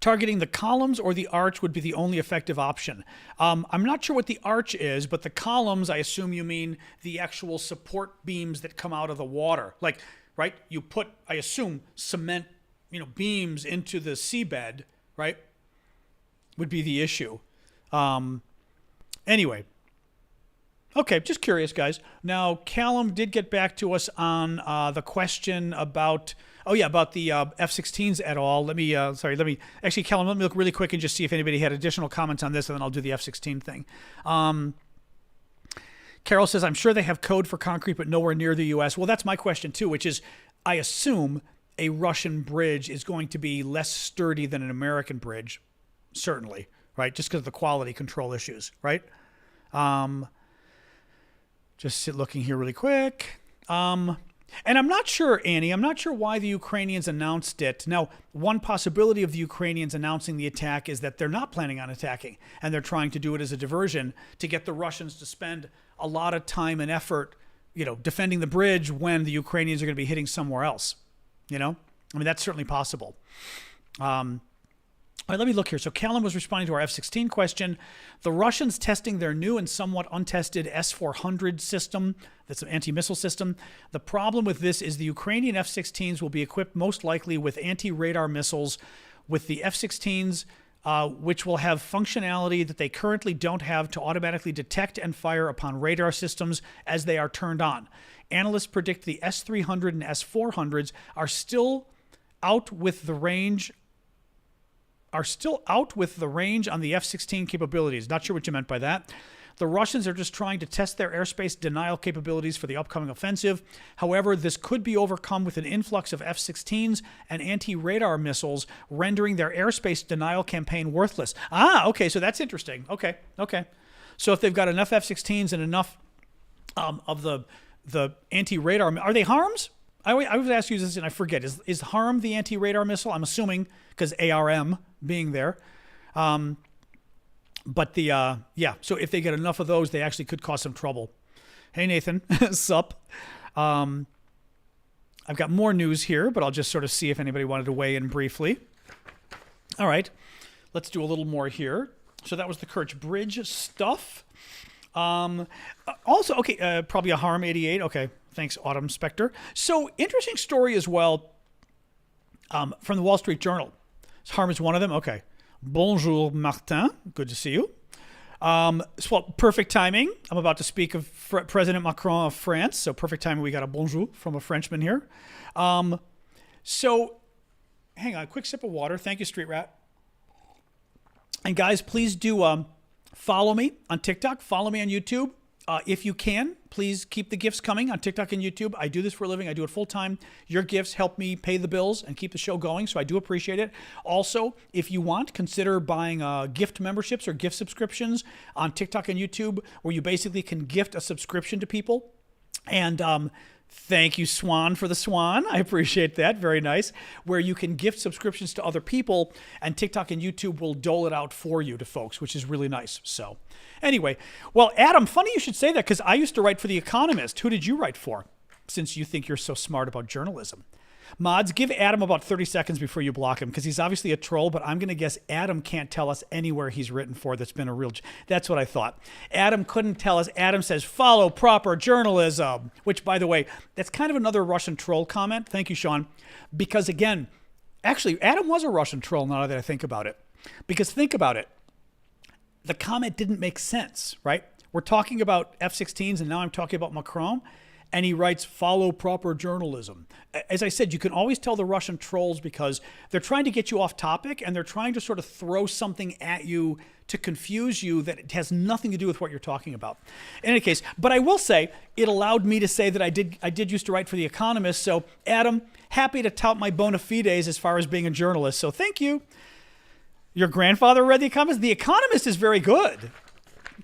Targeting the columns or the arch would be the only effective option. I'm not sure what the arch is, but the columns, I assume you mean the actual support beams that come out of the water. Like, right? You put, I assume, cement, beams into the seabed, right? Would be the issue. Anyway. Okay, just curious, guys. Now, Callum did get back to us on the question about the F-16s et al. Actually, Callum, let me look really quick and just see if anybody had additional comments on this, and then I'll do the F-16 thing. Carol says, I'm sure they have code for concrete, but nowhere near the U.S. Well, that's my question, too, which is, I assume a Russian bridge is going to be less sturdy than an American bridge, certainly, right? Just because of the quality control issues, right? Just looking here really quick. And I'm not sure, Annie, I'm not sure why the Ukrainians announced it. Now, one possibility of the Ukrainians announcing the attack is that they're not planning on attacking, and they're trying to do it as a diversion to get the Russians to spend a lot of time and effort, defending the bridge when the Ukrainians are going to be hitting somewhere else. I mean, that's certainly possible. All right, let me look here. So Callum was responding to our F-16 question. The Russians testing their new and somewhat untested S-400 system. That's an anti-missile system. The problem with this is the Ukrainian F-16s will be equipped most likely with anti-radar missiles, with the F-16s, which will have functionality that they currently don't have to automatically detect and fire upon radar systems as they are turned on. Analysts predict the S-300 and S-400s are still out with the range on the F-16 capabilities. Not sure what you meant by that. The Russians are just trying to test their airspace denial capabilities for the upcoming offensive. However, this could be overcome with an influx of F-16s and anti-radar missiles, rendering their airspace denial campaign worthless. Okay, so that's interesting. Okay. So if they've got enough F-16s and enough of the anti-radar, are they HARMs? I was asked you this and I forget. Is HARM the anti-radar missile? I'm assuming because ARM being there. So if they get enough of those, they actually could cause some trouble. Hey, Nathan, sup? I've got more news here, but I'll just sort of see if anybody wanted to weigh in briefly. All right, let's do a little more here. So that was the Kerch Bridge stuff. Also, okay, probably a HARM 88. Okay, thanks, Autumn Spectre. So interesting story as well from the Wall Street Journal. HARM is one of them. Okay. Bonjour, Martin. Good to see you. Perfect timing. I'm about to speak of President Macron of France. So perfect timing. We got a bonjour from a Frenchman here. So hang on. Quick sip of water. Thank you, Street Rat. And guys, please do follow me on TikTok. Follow me on YouTube. If you can, please keep the gifts coming on TikTok and YouTube. I do this for a living. I do it full time. Your gifts help me pay the bills and keep the show going, so I do appreciate it. Also, if you want, consider buying gift memberships or gift subscriptions on TikTok and YouTube, where you basically can gift a subscription to people. And thank you, Swan, for the Swan. I appreciate that. Very nice. Where you can gift subscriptions to other people, and TikTok and YouTube will dole it out for you to folks, which is really nice. So anyway, well, Adam, funny you should say that, because I used to write for The Economist. Who did you write for, since you think you're so smart about journalism? Mods, give Adam about 30 seconds before you block him, because he's obviously a troll, but I'm going to guess Adam can't tell us anywhere he's written for that's been a real... That's what I thought. Adam couldn't tell us. Adam says, follow proper journalism, which, by the way, that's kind of another Russian troll comment. Thank you, Sean. Because, again, actually, Adam was a Russian troll now that I think about it. Because think about it. The comment didn't make sense, right? We're talking about F-16s, and now I'm talking about Macron. And he writes, follow proper journalism. As I said, you can always tell the Russian trolls because they're trying to get you off topic, and they're trying to sort of throw something at you to confuse you that it has nothing to do with what you're talking about. In any case, but I will say, it allowed me to say that I did used to write for The Economist. So, Adam, happy to tout my bona fides as far as being a journalist. So thank you. Your grandfather read The Economist? The Economist is very good.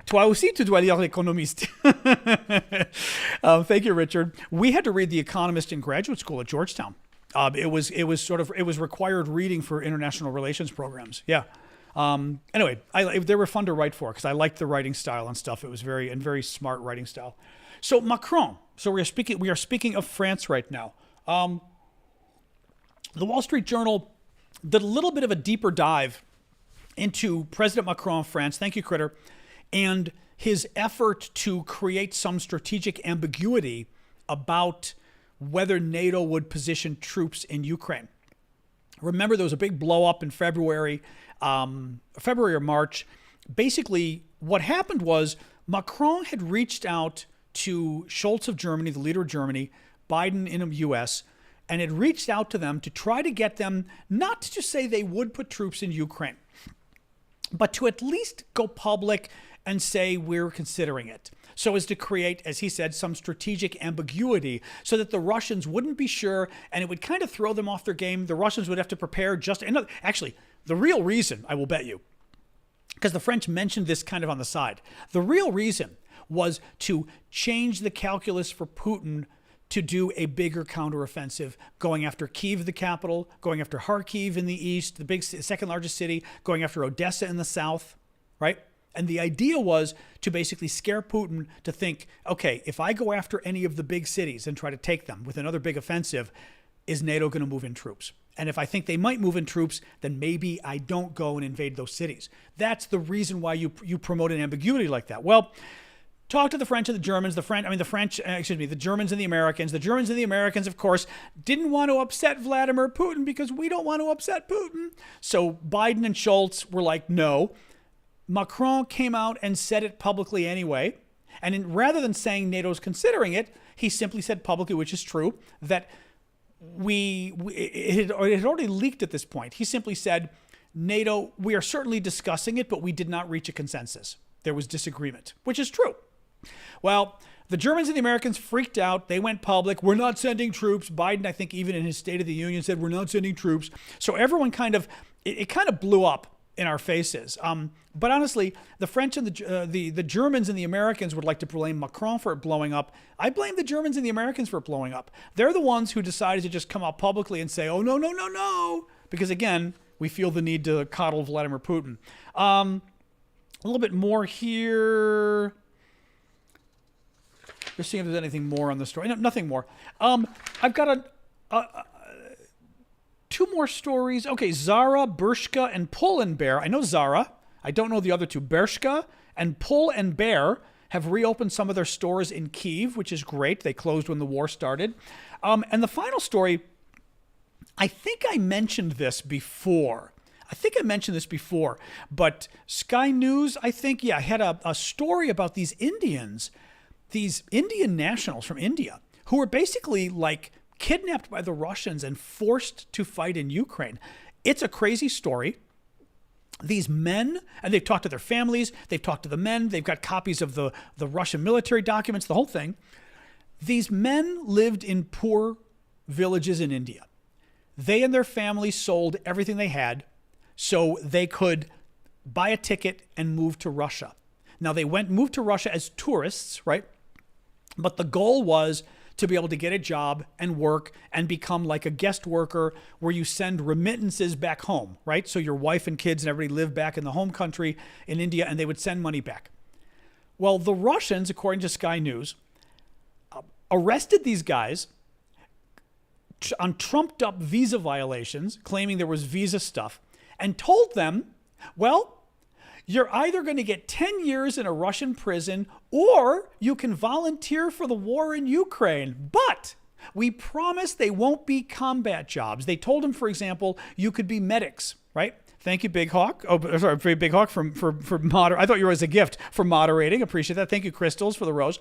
Toi aussi, tu dois lire L'Économiste. Thank you, Richard. We had to read The Economist in graduate school at Georgetown. It was required reading for international relations programs. Yeah. Anyway, they were fun to write for because I liked the writing style and stuff. It was very smart writing style. So Macron. So we are speaking of France right now. The Wall Street Journal did a little bit of a deeper dive into President Macron of France. Thank you, Critter. And his effort to create some strategic ambiguity about whether NATO would position troops in Ukraine. Remember, there was a big blow up in February or March. Basically, what happened was Macron had reached out to Scholz of Germany, the leader of Germany, Biden in the U.S., and had reached out to them to try to get them not to say they would put troops in Ukraine, but to at least go public and say we're considering it, so as to create, as he said, some strategic ambiguity so that the Russians wouldn't be sure, and it would kind of throw them off their game. The Russians would have to prepare actually, the real reason, I will bet you, because the French mentioned this kind of on the side, the real reason was to change the calculus for Putin to do a bigger counteroffensive, going after Kyiv, the capital, going after Kharkiv in the east, the second largest city, going after Odessa in the south, right? And the idea was to basically scare Putin to think, okay, if I go after any of the big cities and try to take them with another big offensive, is NATO going to move in troops? And if I think they might move in troops, then maybe I don't go and invade those cities. That's the reason why you promote an ambiguity like that. Well, talk to the French and the Germans. The Germans and the Americans. The Germans and the Americans, of course, didn't want to upset Vladimir Putin because we don't want to upset Putin. So Biden and Schultz were like, no. Macron came out and said it publicly anyway. And rather than saying NATO's considering it, he simply said publicly, which is true, that it had already leaked at this point. He simply said, NATO, we are certainly discussing it, but we did not reach a consensus. There was disagreement, which is true. Well, the Germans and the Americans freaked out. They went public. We're not sending troops. Biden, I think, even in his State of the Union said, we're not sending troops. So everyone it kind of blew up in our faces. But honestly, the French and the Germans and the Americans would like to blame Macron for it blowing up. I blame the Germans and the Americans for it blowing up. They're the ones who decided to just come out publicly and say, oh, no, no, no, no. Because again, we feel the need to coddle Vladimir Putin. A little bit more here. Just seeing if there's anything more on the story. No, nothing more. I've got two more stories. Okay, Zara, Bershka, and Pull and Bear. I know Zara. I don't know the other two. Bershka and Pull and Bear have reopened some of their stores in Kyiv, which is great. They closed when the war started. And the final story, I think I mentioned this before. But Sky News, I think, had a story about these Indian nationals from India who were basically like kidnapped by the Russians and forced to fight in Ukraine. It's a crazy story. These men, and they've talked to their families, they've talked to the men, they've got copies of the Russian military documents, the whole thing. These men lived in poor villages in India. They and their families sold everything they had so they could buy a ticket and move to Russia. Now they moved to Russia as tourists, right? But the goal was to be able to get a job and work and become like a guest worker where you send remittances back home, right? So your wife and kids and everybody live back in the home country in India and they would send money back. Well, the Russians, according to Sky News, arrested these guys on trumped up visa violations, claiming there was visa stuff, and told them, well, you're either going to get 10 years in a Russian prison or you can volunteer for the war in Ukraine. But we promise they won't be combat jobs. They told him, for example, you could be medics, right? Thank you, Big Hawk. Oh, sorry, Big Hawk for I thought you were as a gift for moderating. Appreciate that. Thank you, Crystals, for the rose.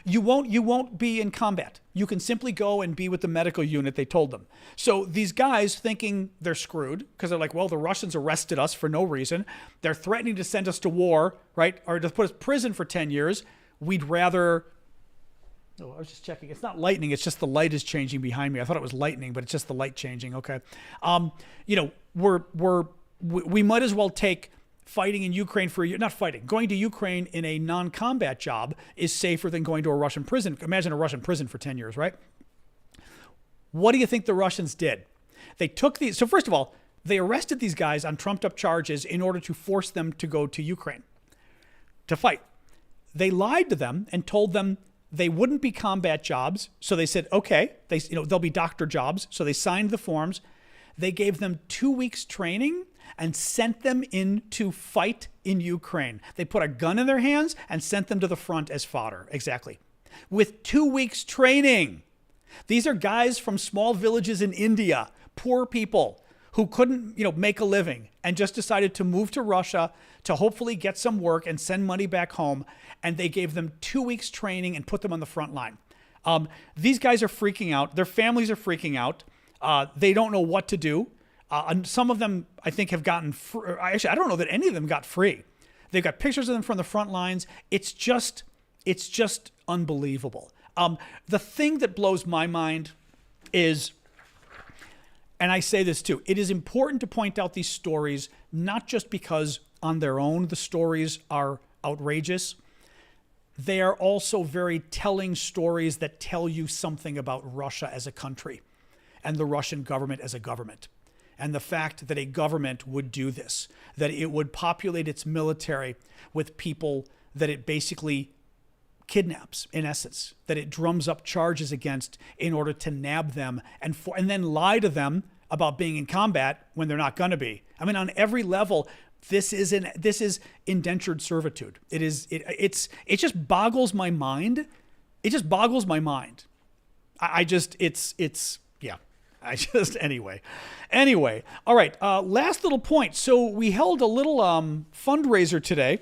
You won't be in combat. You can simply go and be with the medical unit, they told them. So these guys, thinking they're screwed, because they're like, well, the Russians arrested us for no reason. They're threatening to send us to war, right? Or to put us in prison for 10 years. We'd rather... Oh, I was just checking. It's not lightning. It's just the light is changing behind me. I thought it was lightning, but it's just the light changing. Okay. We might as well take fighting in Ukraine for a year. Not fighting. Going to Ukraine in a non-combat job is safer than going to a Russian prison. Imagine a Russian prison for 10 years, right? What do you think the Russians did? They took these. So first of all, they arrested these guys on trumped up charges in order to force them to go to Ukraine to fight. They lied to them and told them they wouldn't be combat jobs. So they said, okay, they'll be doctor jobs. So they signed the forms. They gave them 2 weeks training and sent them in to fight in Ukraine. They put a gun in their hands and sent them to the front as fodder. Exactly. With 2 weeks training. These are guys from small villages in India, poor people who couldn't, make a living and just decided to move to Russia to hopefully get some work and send money back home. And they gave them 2 weeks training and put them on the front line. These guys are freaking out. Their families are freaking out. They don't know what to do. And some of them, I think, have gotten free. Actually, I don't know that any of them got free. They've got pictures of them from the front lines. It's just unbelievable. The thing that blows my mind is, and I say this too, it is important to point out these stories, not just because on their own the stories are outrageous. They are also very telling stories that tell you something about Russia as a country and the Russian government as a government. And the fact that a government would do this, that it would populate its military with people that it basically kidnaps, in essence, that it drums up charges against in order to nab them and then lie to them about being in combat when they're not going to be. I mean, on every level, this is indentured servitude. It just boggles my mind. It just boggles my mind. Anyway. All right. Last little point. So we held a little fundraiser today.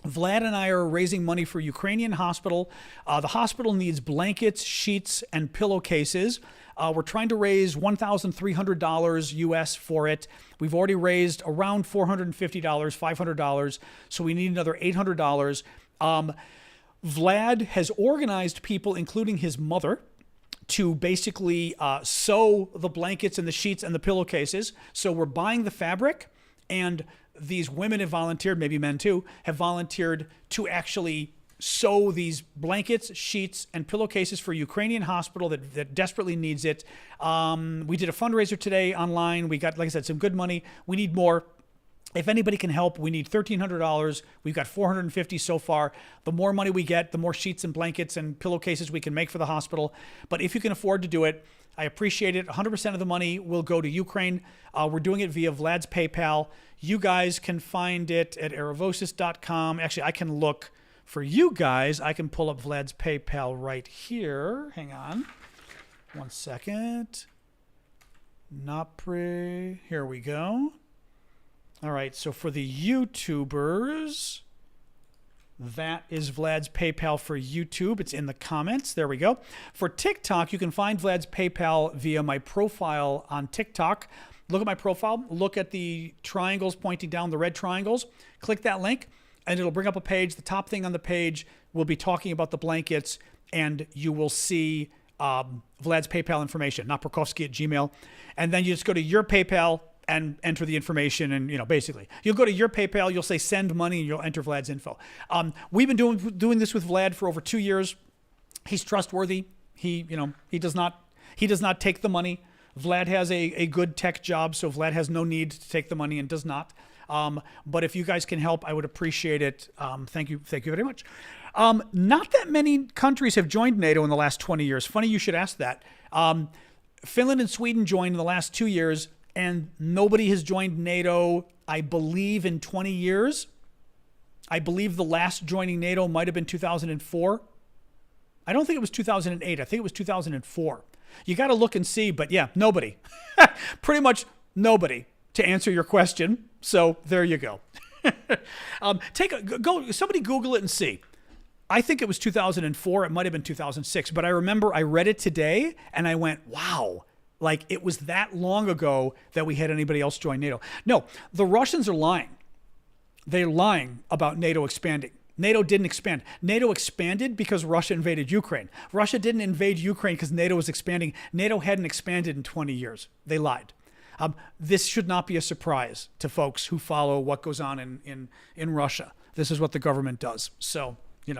Vlad and I are raising money for Ukrainian hospital. The hospital needs blankets, sheets, and pillowcases. We're trying to raise $1,300 US for it. We've already raised around $450, $500, so we need another $800. Vlad has organized people, including his mother, to basically sew the blankets and the sheets and the pillowcases. So we're buying the fabric, and these women have volunteered, maybe men too, have volunteered to actually sew these blankets, sheets, and pillowcases for a Ukrainian hospital that desperately needs it. We did a fundraiser today online. We got, like I said, some good money. We need more. If anybody can help, we need $1,300. We've got $450 so far. The more money we get, the more sheets and blankets and pillowcases we can make for the hospital. But if you can afford to do it, I appreciate it. 100% of the money will go to Ukraine. We're doing it via Vlad's PayPal. You guys can find it at aravosis.com. Actually, I can look for you guys. I can pull up Vlad's PayPal right here. Hang on. 1 second. Napre. Here we go. All right, so for the YouTubers, that is Vlad's PayPal for YouTube. It's in the comments. There we go. For TikTok, you can find Vlad's PayPal via my profile on TikTok. Look at my profile. Look at the triangles pointing down, the red triangles. Click that link, and it'll bring up a page. The top thing on the page will be talking about the blankets, and you will see Vlad's PayPal information, not Prokofsky@gmail. And then you just go to your PayPal and enter the information, and basically you'll go to your PayPal, you'll say send money, and you'll enter Vlad's info. We've been doing this with Vlad for over 2 years. He's trustworthy. He does not take the money. Vlad has a good tech job, so Vlad has no need to take the money and does not. But if you guys can help, I would appreciate it. Thank you very much. Not that many countries have joined NATO in the last 20 years. Funny you should ask that. Finland and Sweden joined in the last 2 years, and nobody has joined NATO, I believe, in 20 years. I believe the last joining NATO might have been 2004. I don't think it was 2008. I think it was 2004. You got to look and see, but yeah, nobody. Pretty much nobody, to answer your question. So there you go. Somebody Google it and see. I think it was 2004. It might have been 2006, but I remember I read it today and I went, wow. Like, it was that long ago that we had anybody else join NATO. No, the Russians are lying. They're lying about NATO expanding. NATO didn't expand. NATO expanded because Russia invaded Ukraine. Russia didn't invade Ukraine because NATO was expanding. NATO hadn't expanded in 20 years. They lied. This should not be a surprise to folks who follow what goes on in Russia. This is what the government does. So, in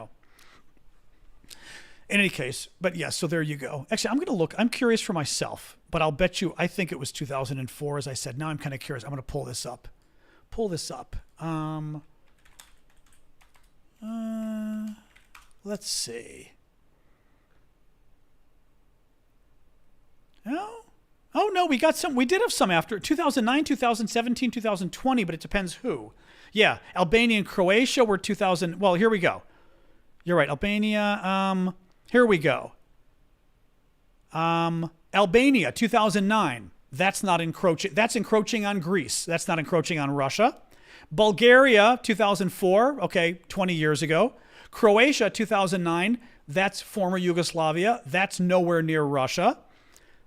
any case, but yes, so there you go. Actually, I'm going to look. I'm curious for myself, but I'll bet you, I think it was 2004, as I said. Now I'm kind of curious. I'm going to pull this up. Let's see. Oh, no, we got some. We did have some after 2009, 2017, 2020, but it depends who. Yeah, Albania and Croatia were 2000. Well, here we go. You're right, Albania. Here we go. Albania, 2009. That's not encroaching. That's encroaching on Greece. That's not encroaching on Russia. Bulgaria, 2004. Okay, 20 years ago. Croatia, 2009. That's former Yugoslavia. That's nowhere near Russia.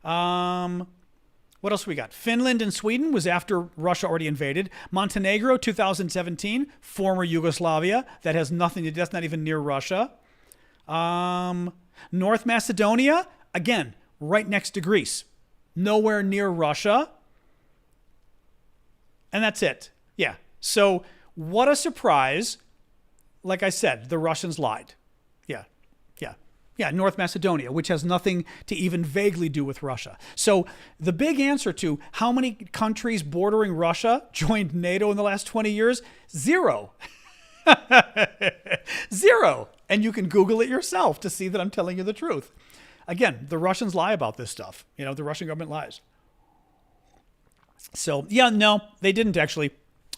What else we got? Finland and Sweden was after Russia already invaded. Montenegro, 2017. Former Yugoslavia. That has nothing to do. That's not even near Russia. North Macedonia, again, right next to Greece. Nowhere near Russia. And that's it. Yeah. So what a surprise. Like I said, the Russians lied. Yeah, North Macedonia, which has nothing to even vaguely do with Russia. So the big answer to how many countries bordering Russia joined NATO in the last 20 years? 0. 0. And you can Google it yourself to see that I'm telling you the truth. Again, the Russians lie about this stuff. The Russian government lies. So, yeah, no, they didn't actually.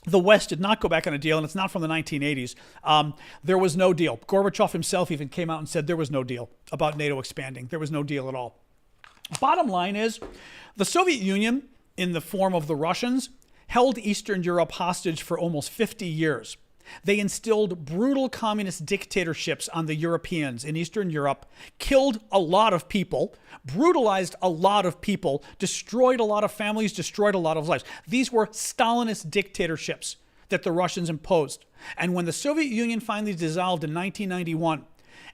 The West did not go back on a deal, and it's not from the 1980s. There was no deal. Gorbachev himself even came out and said there was no deal about NATO expanding. There was no deal at all. Bottom line is, the Soviet Union, in the form of the Russians, held Eastern Europe hostage for almost 50 years. They instilled brutal communist dictatorships on the Europeans in Eastern Europe, killed a lot of people, brutalized a lot of people, destroyed a lot of families, destroyed a lot of lives. These were Stalinist dictatorships that the Russians imposed. And when the Soviet Union finally dissolved in 1991,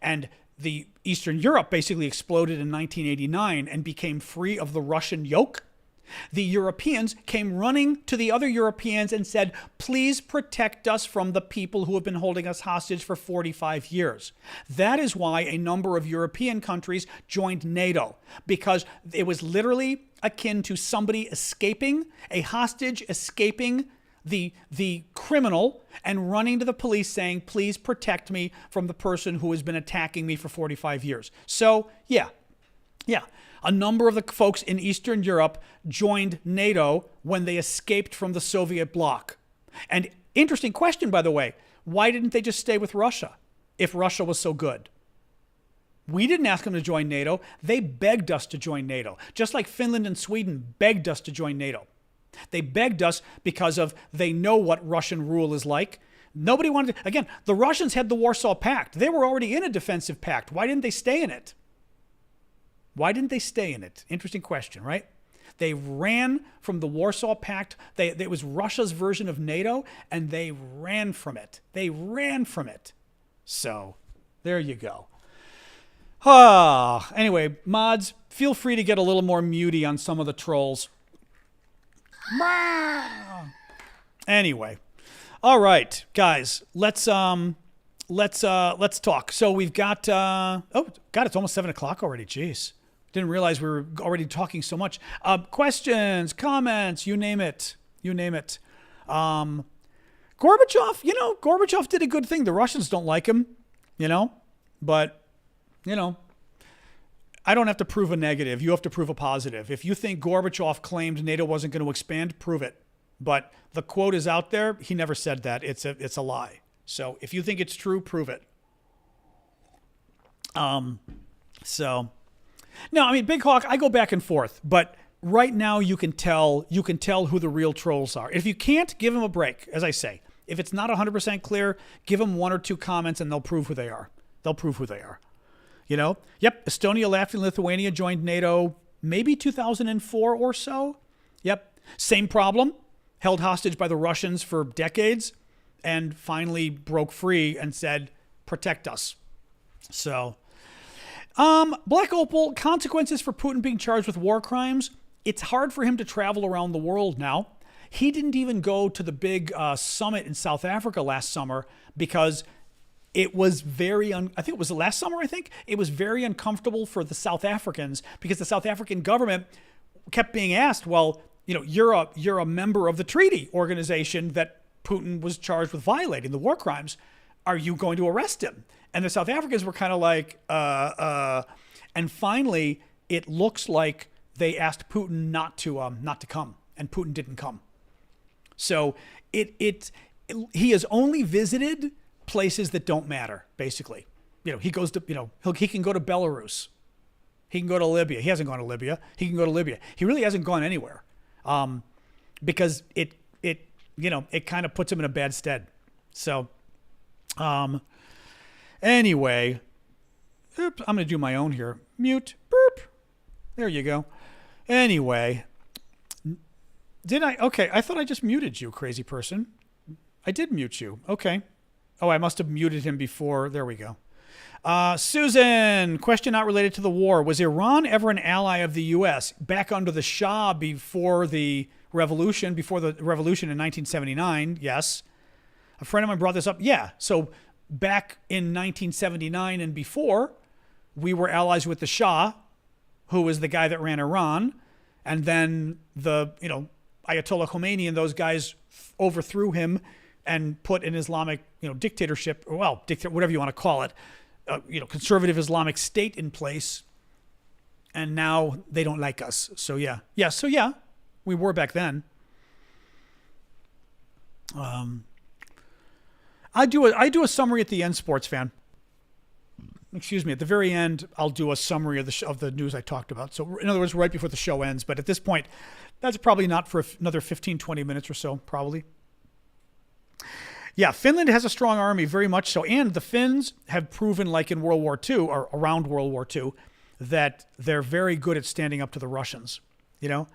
and the Eastern Europe basically exploded in 1989 and became free of the Russian yoke, the Europeans came running to the other Europeans and said, please protect us from the people who have been holding us hostage for 45 years. That is why a number of European countries joined NATO, because it was literally akin to somebody escaping, a hostage escaping the criminal and running to the police saying, please protect me from the person who has been attacking me for 45 years. So, yeah. A number of the folks in Eastern Europe joined NATO when they escaped from the Soviet bloc. And interesting question, by the way, why didn't they just stay with Russia if Russia was so good? We didn't ask them to join NATO. They begged us to join NATO, just like Finland and Sweden begged us to join NATO. They begged us because of they know what Russian rule is like. Nobody wanted to, again, the Russians had the Warsaw Pact. They were already in a defensive pact. Why didn't they stay in it? Why didn't they stay in it? Interesting question, right? They ran from the Warsaw Pact. It was Russia's version of NATO, and they ran from it. So, there you go. Anyway, mods, feel free to get a little more muty on some of the trolls. Anyway, all right, guys, let's talk. So we've got oh God, it's almost 7 o'clock already. Jeez. Didn't realize we were already talking so much. Questions, comments, you name it. Gorbachev, Gorbachev did a good thing. The Russians don't like him, but, I don't have to prove a negative. You have to prove a positive. If you think Gorbachev claimed NATO wasn't going to expand, prove it. But the quote is out there. He never said that. It's a lie. So if you think it's true, prove it. No, I mean, Big Hawk, I go back and forth, but right now you can tell who the real trolls are. If you can't, give them a break, as I say. If it's not 100% clear, give them one or two comments and they'll prove who they are. Yep, Estonia, Latvia, and Lithuania joined NATO maybe 2004 or so. Yep, same problem. Held hostage by the Russians for decades and finally broke free and said, protect us. So... Black Opal, consequences for Putin being charged with war crimes. It's hard for him to travel around the world now. He didn't even go to the big summit in South Africa last summer because it was I think it was last summer, it was very uncomfortable for the South Africans because the South African government kept being asked, well, you're a member of the treaty organization that Putin was charged with violating the war crimes. Are you going to arrest him? And the South Africans were kind of like, and finally, it looks like they asked Putin not to come, and Putin didn't come. So he has only visited places that don't matter, basically. He goes to, he can go to Belarus. He can go to Libya. He hasn't gone to Libya. He can go to Libya. He really hasn't gone anywhere, because it kind of puts him in a bad stead. So, anyway, I'm going to do my own here. Mute. Burp. There you go. Anyway, did I? Okay, I thought I just muted you, crazy person. I did mute you. Okay. Oh, I must have muted him before. There we go. Susan, question not related to the war. Was Iran ever an ally of the U.S. back under the Shah before the revolution? Before the revolution in 1979? Yes. A friend of mine brought this up. Yeah. So back in 1979 and before, we were allies with the Shah, who was the guy that ran Iran. And then the, Ayatollah Khomeini and those guys overthrew him and put an Islamic, dictatorship, or whatever you want to call it, conservative Islamic state in place. And now they don't like us. So yeah. We were back then. Um, I do a summary at the end, sports fan. Excuse me. At the very end, I'll do a summary of the news I talked about. So in other words, right before the show ends. But at this point, that's probably not for another 15, 20 minutes or so, probably. Yeah, Finland has a strong army, very much so. And the Finns have proven, like in World War II, or around World War II, that they're very good at standing up to the Russians. You know?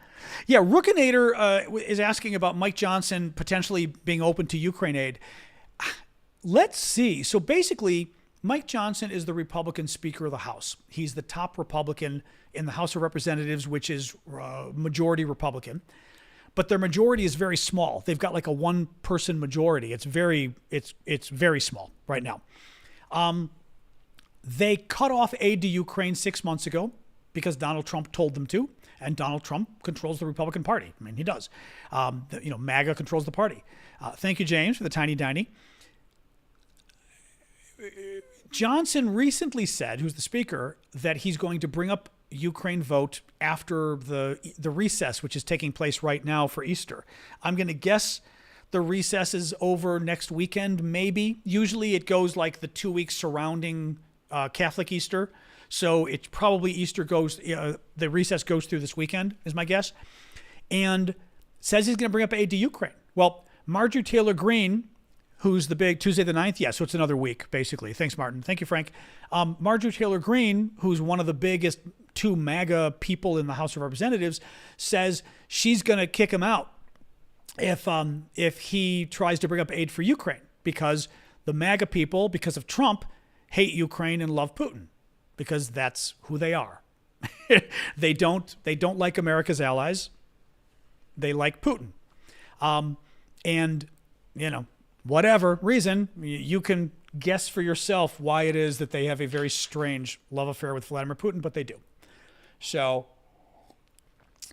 Yeah, Rookinator is asking about Mike Johnson potentially being open to Ukraine aid. Let's see. So basically, Mike Johnson is the Republican Speaker of the House. He's the top Republican in the House of Representatives, which is majority Republican. But their majority is very small. They've got like a one-person majority. It's very small right now. They cut off aid to Ukraine 6 months ago because Donald Trump told them to, and Donald Trump controls the Republican Party. I mean, he does. MAGA controls the party. Thank you, James, for the tiny diny. Johnson recently said, who's the speaker, that he's going to bring up Ukraine vote after the recess, which is taking place right now for Easter. I'm going to guess the recess is over next weekend, maybe. Usually it goes like the 2 weeks surrounding Catholic Easter. So it's probably the recess goes through this weekend, is my guess. And says he's going to bring up aid to Ukraine. Well, Marjorie Taylor Greene, who's the big Tuesday the 9th? Yeah, so it's another week, basically. Thanks, Martin. Thank you, Frank. Marjorie Taylor Greene, who's one of the biggest two MAGA people in the House of Representatives, says she's going to kick him out if he tries to bring up aid for Ukraine, because the MAGA people, because of Trump, hate Ukraine and love Putin, because that's who they are. They don't like America's allies. They like Putin. And, whatever reason, you can guess for yourself why it is that they have a very strange love affair with Vladimir Putin, but they do. So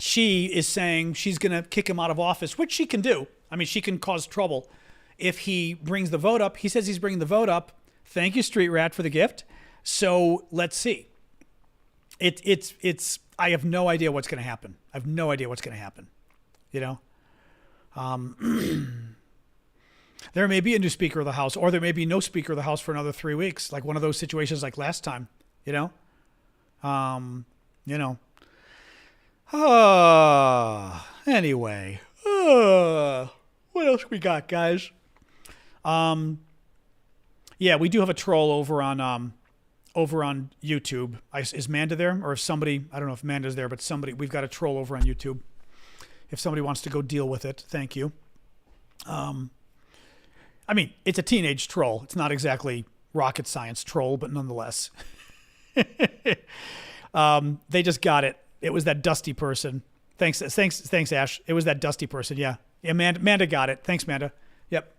she is saying she's going to kick him out of office, which she can do. I mean, she can cause trouble if he brings the vote up. He says he's bringing the vote up. Thank you, Street Rat, for the gift. So let's see. I have no idea what's going to happen. I have no idea what's going to happen. There may be a new Speaker of the House, or there may be no Speaker of the House for another 3 weeks, like one of those situations like last time, Anyway, what else we got, guys? Yeah, we do have a troll over on YouTube. Is Manda there, or if somebody? I don't know if Manda's there, but we've got a troll over on YouTube. If somebody wants to go deal with it, thank you. I mean, it's a teenage troll. It's not exactly rocket science troll, but nonetheless. They just got it. It was that dusty person. Thanks, Ash. It was that dusty person. Yeah, Manda got it. Thanks, Manda. Yep.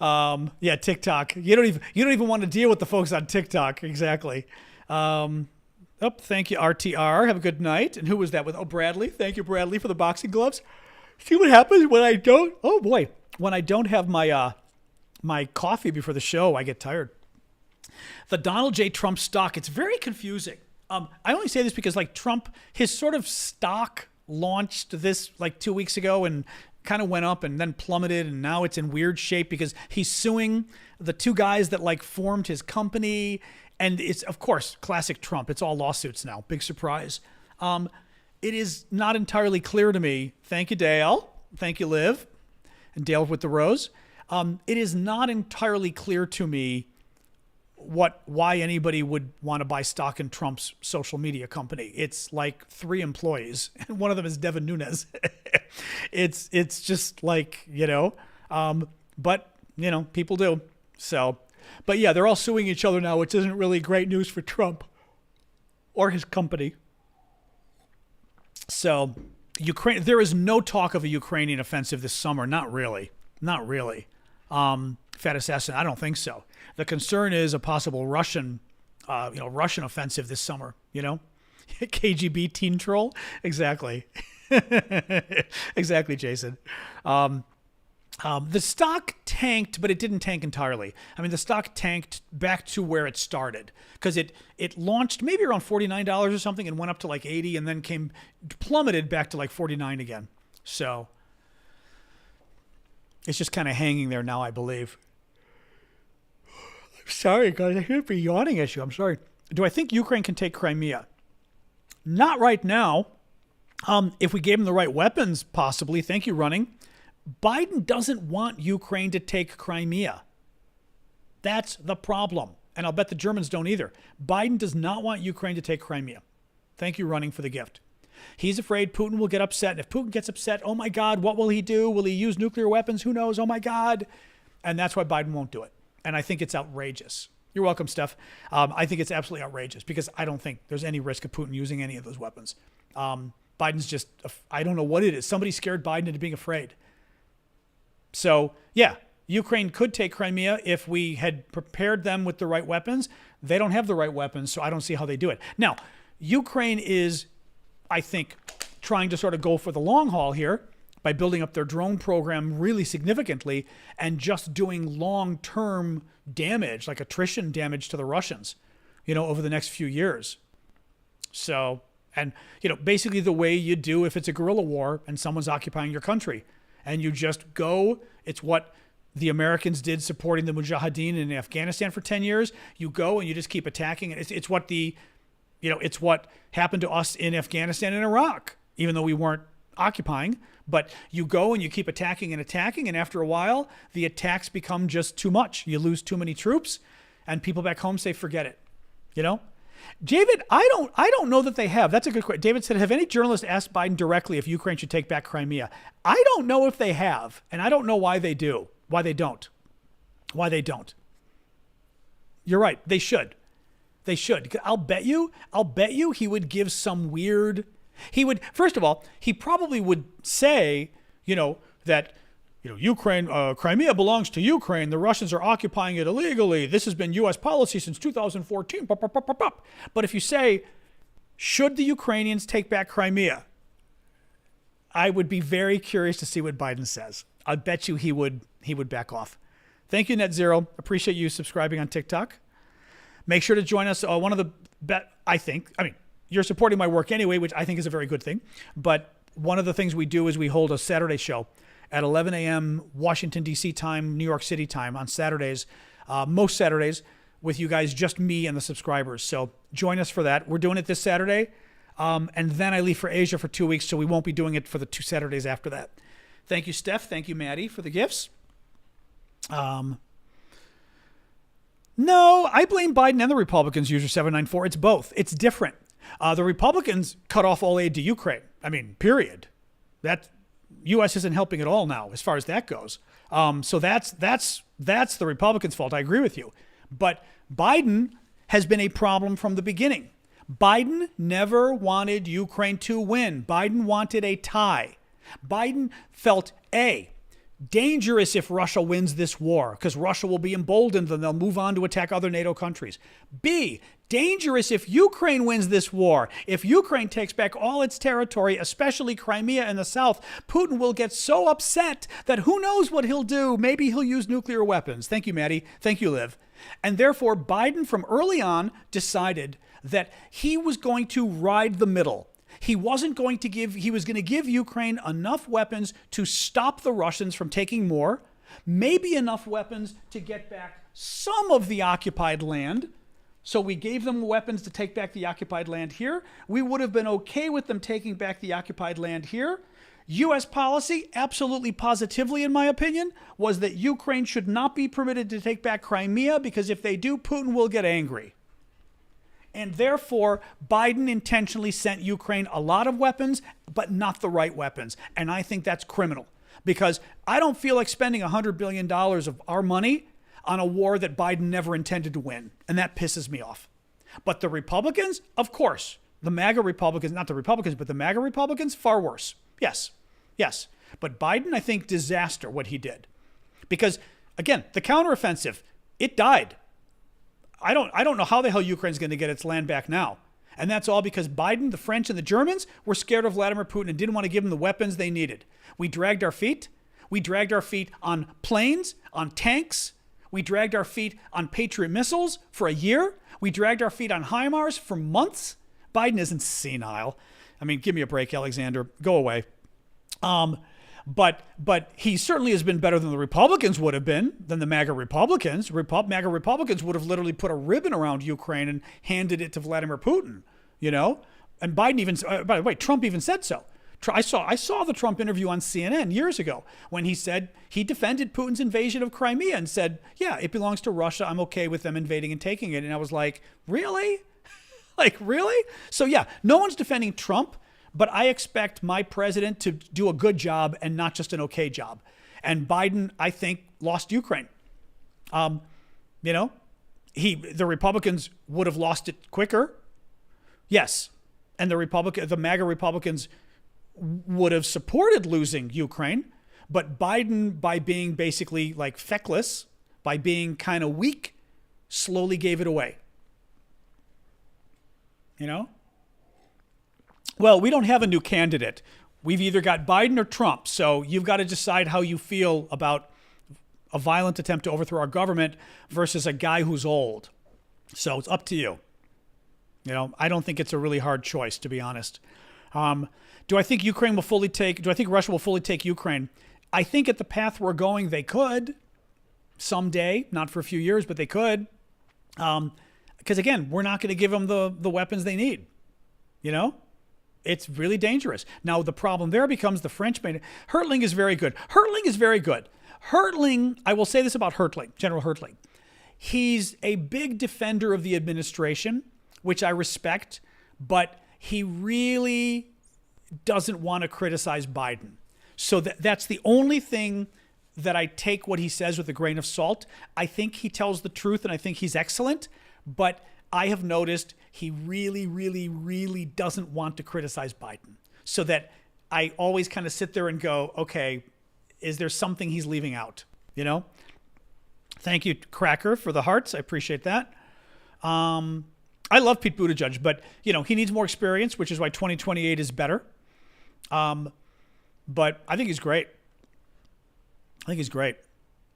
Yeah, TikTok. You don't even want to deal with the folks on TikTok. Exactly. Thank you, RTR. Have a good night. And who was that with? Oh, Bradley. Thank you, Bradley, for the boxing gloves. See what happens when I don't. Oh boy, when I don't have my coffee before the show, I get tired. The Donald J. Trump stock. It's very confusing. I only say this because Trump, his sort of stock launched this 2 weeks ago and kind of went up and then plummeted, and now it's in weird shape because he's suing the two guys that formed his company, and it's, of course, classic Trump. It's all lawsuits now. Big surprise. It is not entirely clear to me. Thank you, Dale. Thank you, Liv. And Dale with the rose. It is not entirely clear to me why anybody would want to buy stock in Trump's social media company. It's 3 employees, and one of them is Devin Nunes. It's just but people do. So, but yeah, they're all suing each other now, which isn't really great news for Trump or his company. So, Ukraine, there is no talk of a Ukrainian offensive this summer. Not really. Fat Assassin, I don't think so. The concern is a possible Russian offensive this summer, KGB teen troll. Exactly. Exactly, Jason. The stock tanked, but it didn't tank entirely. I mean, the stock tanked back to where it started because it launched maybe around $49 or something and went up to 80 and then plummeted back to 49 again. So It's just kind of hanging there now, I believe. I'm sorry, guys. I hear a yawning issue. I'm sorry. Do I think Ukraine can take Crimea? Not right now. If we gave them the right weapons, possibly. Thank you, Running. Biden doesn't want Ukraine to take Crimea. That's the problem. And I'll bet the Germans don't either. Biden does not want Ukraine to take Crimea. Thank you, Running, for the gift. He's afraid Putin will get upset. And if Putin gets upset, oh my God, what will he do? Will he use nuclear weapons? Who knows? Oh my God. And that's why Biden won't do it. And I think it's outrageous. You're welcome, Steph. I think it's absolutely outrageous because I don't think there's any risk of Putin using any of those weapons. Biden's just, I don't know what it is. Somebody scared Biden into being afraid. So, yeah, Ukraine could take Crimea if we had prepared them with the right weapons. They don't have the right weapons, so I don't see how they do it. Now, Ukraine is, I think, trying to sort of go for the long haul here by building up their drone program really significantly and just doing long-term damage, like attrition damage to the Russians, over the next few years. So, and, basically the way you do if it's a guerrilla war and someone's occupying your country. And you just go, it's what the Americans did supporting the Mujahideen in Afghanistan for 10 years. You go and you just keep attacking. It's what it's what happened to us in Afghanistan and Iraq, even though we weren't occupying. But you go and you keep attacking, and after a while, the attacks become just too much. You lose too many troops, and people back home say, forget it. David, I don't know that they have. That's a good question. David said, have any journalists asked Biden directly if Ukraine should take back Crimea? I don't know if they have, and I don't know why they do. Why they don't. You're right. They should. I'll bet you he would give some weird. He would, first of all, he probably would say, that, Ukraine, Crimea belongs to Ukraine. The Russians are occupying it illegally. This has been U.S. policy since 2014. But if you say, should the Ukrainians take back Crimea? I would be very curious to see what Biden says. I bet you he would back off. Thank you, Net Zero. Appreciate you subscribing on TikTok. Make sure to join us. One of the you're supporting my work anyway, which I think is a very good thing. But one of the things we do is we hold a Saturday show at 11 a.m. Washington, D.C. time, New York City time on Saturdays, most Saturdays, with you guys, just me and the subscribers. So join us for that. We're doing it this Saturday. And then I leave for Asia for 2 weeks, so we won't be doing it for the 2 Saturdays after that. Thank you, Steph. Thank you, Maddie, for the gifts. No, I blame Biden and the Republicans, user 794. It's both. It's different. The Republicans cut off all aid to Ukraine. Period. That U.S. isn't helping at all now, as far as that goes. So that's the Republicans' fault. I agree with you. But Biden has been a problem from the beginning. Biden never wanted Ukraine to win. Biden wanted a tie. Biden felt dangerous if Russia wins this war, because Russia will be emboldened and they'll move on to attack other NATO countries. B, dangerous if Ukraine wins this war. If Ukraine takes back all its territory, especially Crimea in the south, Putin will get so upset that who knows what he'll do. Maybe he'll use nuclear weapons. Thank you, Maddie. Thank you, Liv. And therefore, Biden from early on decided that he was going to ride the middle. He was going to give Ukraine enough weapons to stop the Russians from taking more, maybe enough weapons to get back some of the occupied land. So we gave them weapons to take back the occupied land here. We would have been okay with them taking back the occupied land here. U.S. policy, absolutely positively, in my opinion, was that Ukraine should not be permitted to take back Crimea, because if they do, Putin will get angry. And therefore, Biden intentionally sent Ukraine a lot of weapons, but not the right weapons. And I think that's criminal, because I don't feel like spending $100 billion of our money on a war that Biden never intended to win. And that pisses me off. But the Republicans, of course, the MAGA Republicans, not the Republicans, but the MAGA Republicans, far worse. Yes. But Biden, I think, disaster what he did. Because, again, the counteroffensive, it died. I don't know how the hell Ukraine's going to get its land back now. And that's all because Biden, the French, and the Germans were scared of Vladimir Putin and didn't want to give him the weapons they needed. We dragged our feet. We dragged our feet on planes, on tanks. We dragged our feet on Patriot missiles for a year. We dragged our feet on HIMARS for months. Biden isn't senile. Give me a break, Alexander. Go away. But he certainly has been better than the Republicans would have been, than the MAGA Republicans. MAGA Republicans would have literally put a ribbon around Ukraine and handed it to Vladimir Putin, you know? And Biden even, by the way, Trump even said so. I saw the Trump interview on CNN years ago when he said he defended Putin's invasion of Crimea and said, yeah, it belongs to Russia. I'm okay with them invading and taking it. And I was like, really? Like, really? So yeah, no one's defending Trump, but I expect my president to do a good job and not just an okay job. And Biden, I think, lost Ukraine. You know, the Republicans would have lost it quicker. Yes. And the MAGA Republicans would have supported losing Ukraine, but Biden, by being basically like feckless, by being kind of weak, slowly gave it away. You know? Well, we don't have a new candidate. We've either got Biden or Trump, so you've got to decide how you feel about a violent attempt to overthrow our government versus a guy who's old. So it's up to you. You know, I don't think it's a really hard choice, to be honest. Do I think Russia will fully take Ukraine? I think at the path we're going, they could someday, not for a few years, but they could. Because again, we're not going to give them the weapons they need. You know, it's really dangerous. Now, the problem there becomes the French made it. Hertling is very good. Hertling, I will say this about Hertling, General Hertling. He's a big defender of the administration, which I respect, but he really doesn't want to criticize Biden. So that's the only thing that I take what he says with a grain of salt. I think he tells the truth and I think he's excellent, but I have noticed he really, really, really doesn't want to criticize Biden. So that I always kind of sit there and go, okay, is there something he's leaving out? You know? Thank you, Cracker, for the hearts. I appreciate that. I love Pete Buttigieg, but you know, he needs more experience, which is why 2028 is better. But I think he's great.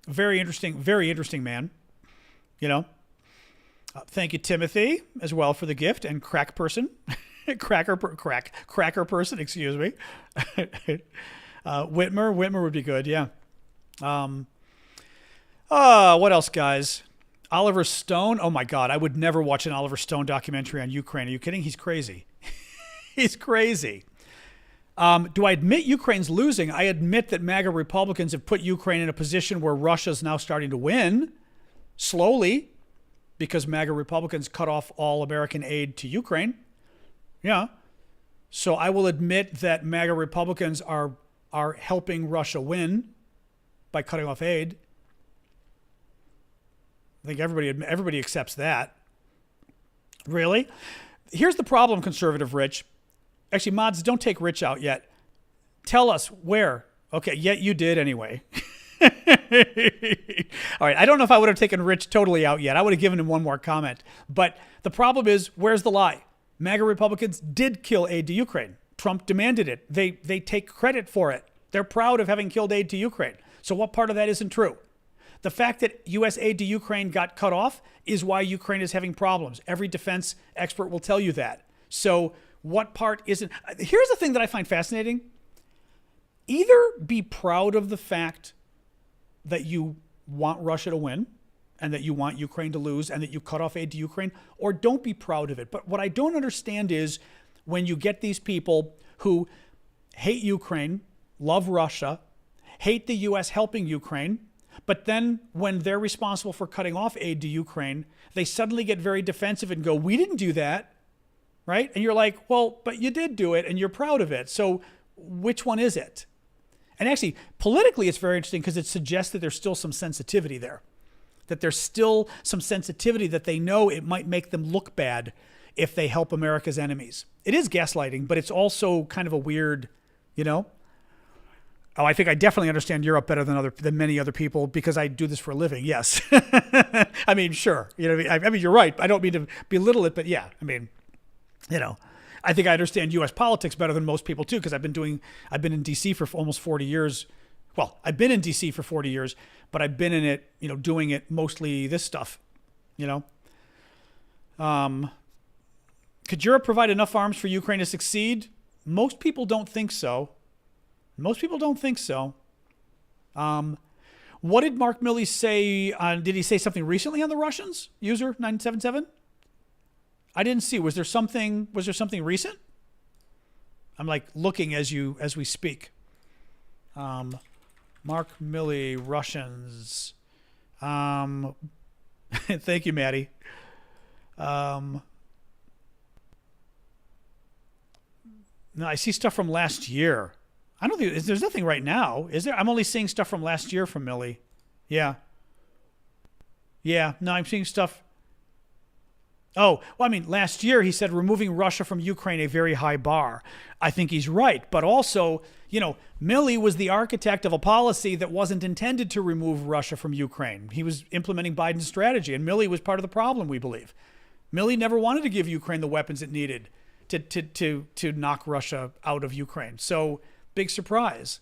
Very interesting man. You know, thank you, Timothy, as well for the gift, and cracker person, excuse me. Whitmer would be good. Yeah. What else, guys? Oliver Stone. Oh my God. I would never watch an Oliver Stone documentary on Ukraine. Are you kidding? He's crazy. He's crazy. Do I admit Ukraine's losing? I admit that MAGA Republicans have put Ukraine in a position where Russia's now starting to win slowly because MAGA Republicans cut off all American aid to Ukraine. Yeah. So I will admit that MAGA Republicans are helping Russia win by cutting off aid. I think everybody accepts that. Really? Here's the problem, conservative Rich. Actually, mods, don't take Rich out yet. Tell us where. Okay, yet you did anyway. All right, I don't know if I would have taken Rich totally out yet. I would have given him one more comment. But the problem is, where's the lie? MAGA Republicans did kill aid to Ukraine. Trump demanded it. They take credit for it. They're proud of having killed aid to Ukraine. So what part of that isn't true? The fact that U.S. aid to Ukraine got cut off is why Ukraine is having problems. Every defense expert will tell you that. So what part isn't? Here's the thing that I find fascinating. Either be proud of the fact that you want Russia to win and that you want Ukraine to lose and that you cut off aid to Ukraine, or don't be proud of it. But what I don't understand is when you get these people who hate Ukraine, love Russia, hate the U.S. helping Ukraine, but then when they're responsible for cutting off aid to Ukraine, they suddenly get very defensive and go, we didn't do that, right? And you're like, well, but you did do it and you're proud of it. So which one is it? And actually, politically, it's very interesting because it suggests that there's still some sensitivity there, that there's still some sensitivity that they know it might make them look bad if they help America's enemies. It is gaslighting, but it's also kind of a weird, you know? Oh, I think I definitely understand Europe better than many other people because I do this for a living. Yes. I mean, sure. You know, I mean, you're right. I don't mean to belittle it, but yeah, I mean, you know, I think I understand U.S. politics better than most people too, because I've been in D.C. for almost 40 years. Well, I've been in D.C. for 40 years, but I've been in it, you know, doing it mostly this stuff, you know. Could Europe provide enough arms for Ukraine to succeed? Most people don't think so. Most people don't think so. What did Mark Milley say? Did he say something recently on the Russians? User 977. I didn't see. Was there something recent? I'm like looking as we speak. Mark Milley, Russians. Thank you, Maddie. No, I see stuff from last year. I don't think there's nothing right now, is there? I'm only seeing stuff from last year from Milley. Yeah. No, I'm seeing stuff. Oh, well, I mean, last year he said removing Russia from Ukraine a very high bar. I think he's right. But also, Milley was the architect of a policy that wasn't intended to remove Russia from Ukraine. He was implementing Biden's strategy, and Milley was part of the problem, we believe. Milley never wanted to give Ukraine the weapons it needed to knock Russia out of Ukraine. So, big surprise,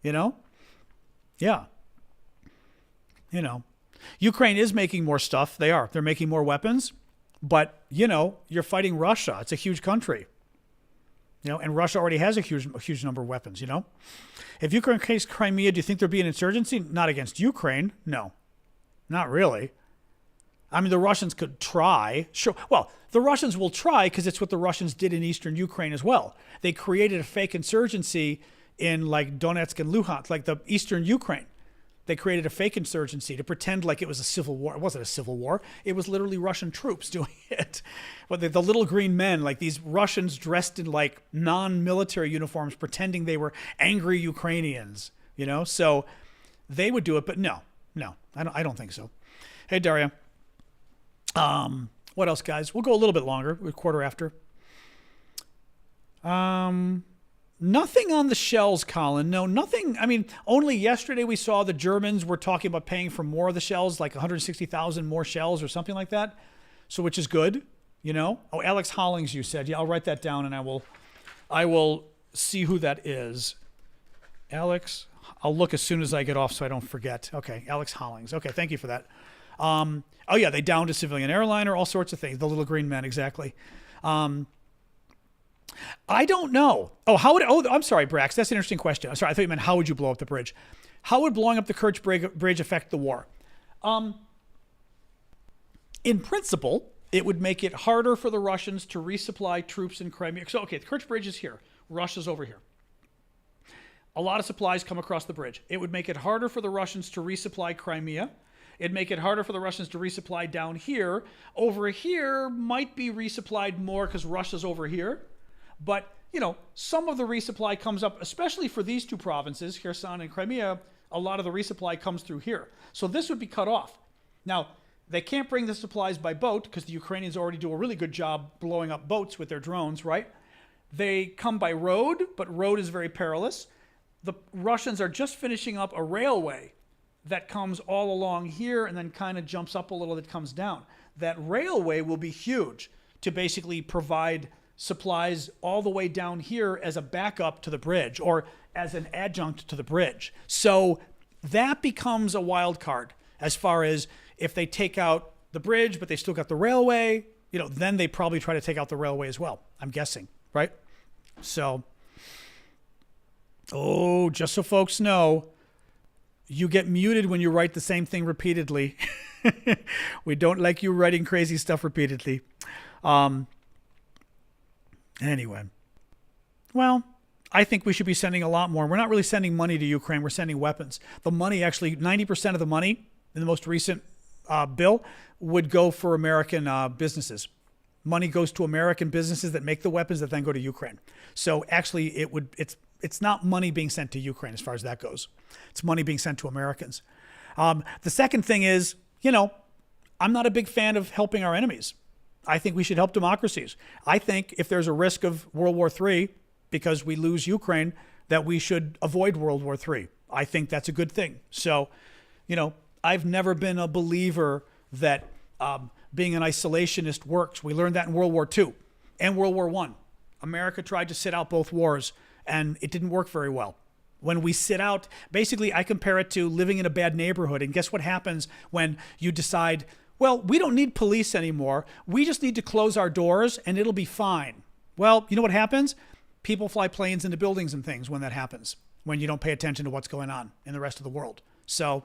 Yeah. Ukraine is making more stuff. They are. They're making more weapons. But, you're fighting Russia. It's a huge country. And Russia already has a huge number of weapons, If Ukraine takes Crimea, do you think there'd be an insurgency? Not against Ukraine. No, not really. I mean, the Russians could try. Sure. Well, the Russians will try because it's what the Russians did in eastern Ukraine as well. They created a fake insurgency in like Donetsk and Luhansk, like the eastern Ukraine. They created a fake insurgency to pretend like it was a civil war. It wasn't a civil war. It was literally Russian troops doing it. But the little green men, like these Russians dressed in like non-military uniforms, pretending they were angry Ukrainians, So they would do it, but no, I don't think so. Hey, Daria. What else, guys? We'll go a little bit longer. We're quarter after. Nothing on the shells, Colin. No, nothing. I mean, only yesterday we saw the Germans were talking about paying for more of the shells, like 160,000 more shells or something like that. So, which is good, Oh, Alex Hollings, you said. Yeah, I'll write that down and I will see who that is. Alex, I'll look as soon as I get off so I don't forget. Okay, Alex Hollings. Okay, thank you for that. Oh yeah, they downed a civilian airliner, all sorts of things. The little green men, exactly. I don't know. I'm sorry, Brax. That's an interesting question. I'm sorry. I thought you meant how would you blow up the bridge? How would blowing up the Kerch Bridge affect the war? In principle, it would make it harder for the Russians to resupply troops in Crimea. So, okay, the Kerch Bridge is here. Russia's over here. A lot of supplies come across the bridge. It would make it harder for the Russians to resupply Crimea. It'd make it harder for the Russians to resupply down here. Over here might be resupplied more because Russia's over here. But, some of the resupply comes up, especially for these two provinces, Kherson and Crimea, a lot of the resupply comes through here. So this would be cut off. Now, they can't bring the supplies by boat because the Ukrainians already do a really good job blowing up boats with their drones, right? They come by road, but road is very perilous. The Russians are just finishing up a railway that comes all along here and then kind of jumps up a little that comes down. That railway will be huge to basically provide supplies all the way down here as a backup to the bridge or as an adjunct to the bridge. So that becomes a wild card as far as if they take out the bridge, but they still got the railway, then they probably try to take out the railway as well, I'm guessing, right? So, just so folks know, you get muted when you write the same thing repeatedly. We don't like you writing crazy stuff repeatedly. Anyway, well, I think we should be sending a lot more. We're not really sending money to Ukraine. We're sending weapons. The money, actually, 90% of the money in the most recent bill would go for American businesses. Money goes to American businesses that make the weapons that then go to Ukraine. So actually, it's not money being sent to Ukraine as far as that goes. It's money being sent to Americans. The second thing is, I'm not a big fan of helping our enemies. I think we should help democracies. I think if there's a risk of World War III because we lose Ukraine, that we should avoid World War III. I think that's a good thing. So, I've never been a believer that being an isolationist works. We learned that in World War II and World War I. America tried to sit out both wars, and it didn't work very well. When we sit out, basically, I compare it to living in a bad neighborhood. And guess what happens when you decide, well, we don't need police anymore. We just need to close our doors, and it'll be fine. Well, you know what happens? People fly planes into buildings and things when that happens. when you don't pay attention to what's going on in the rest of the world. So,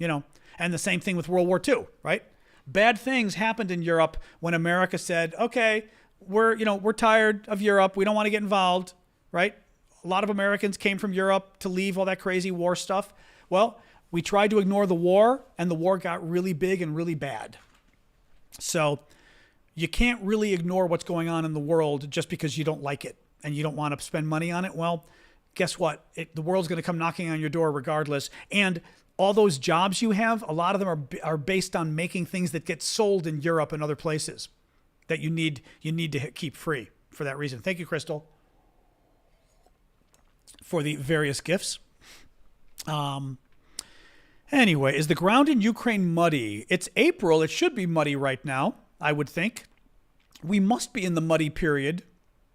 and the same thing with World War II, right? Bad things happened in Europe when America said, okay, we're tired of Europe. We don't want to get involved, right? A lot of Americans came from Europe to leave all that crazy war stuff. Well, we tried to ignore the war, and the war got really big and really bad. So you can't really ignore what's going on in the world just because you don't like it and you don't want to spend money on it. Well, guess what? The world's going to come knocking on your door regardless. And all those jobs you have, a lot of them are based on making things that get sold in Europe and other places that you need to keep free for that reason. Thank you, Crystal, for the various gifts. Anyway, is the ground in Ukraine muddy? It's April. It should be muddy right now, I would think. We must be in the muddy period,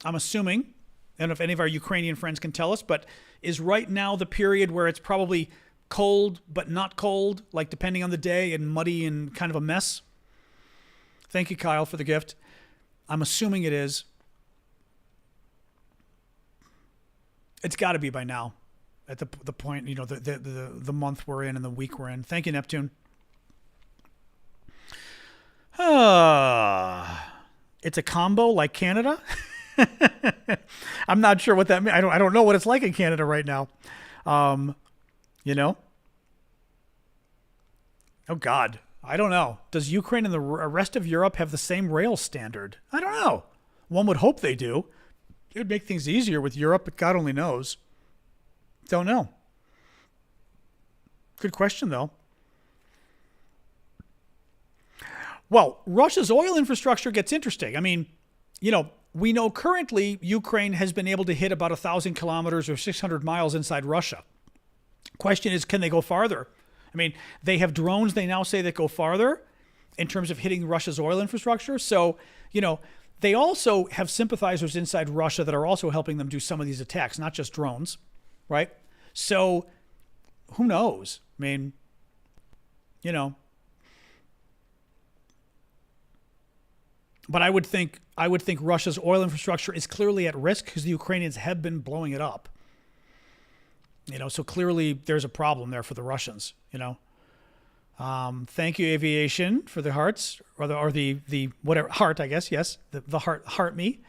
I'm assuming. I don't know if any of our Ukrainian friends can tell us, but is right now the period where it's probably cold but not cold, like depending on the day, and muddy and kind of a mess? Thank you, Kyle, for the gift. I'm assuming it is. It's got to be by now. At the point, the month we're in and the week we're in. Thank you, Neptune. It's a combo like Canada. I'm not sure what that means. I don't know what it's like in Canada right now. Oh God, I don't know. Does Ukraine and the rest of Europe have the same rail standard? I don't know. One would hope they do. It would make things easier with Europe, but God only knows. Don't know. Good question, though. Well, Russia's oil infrastructure gets interesting. I mean, we know currently Ukraine has been able to hit about 1,000 kilometers or 600 miles inside Russia. Question is, can they go farther? I mean, they have drones, they now say, that go farther in terms of hitting Russia's oil infrastructure. So, they also have sympathizers inside Russia that are also helping them do some of these attacks, not just drones. Right? So who knows? I mean, but I would think Russia's oil infrastructure is clearly at risk because the Ukrainians have been blowing it up. So clearly there's a problem there for the Russians, Thank you, Aviation, for the hearts or the whatever heart, I guess. Yes. The heart me.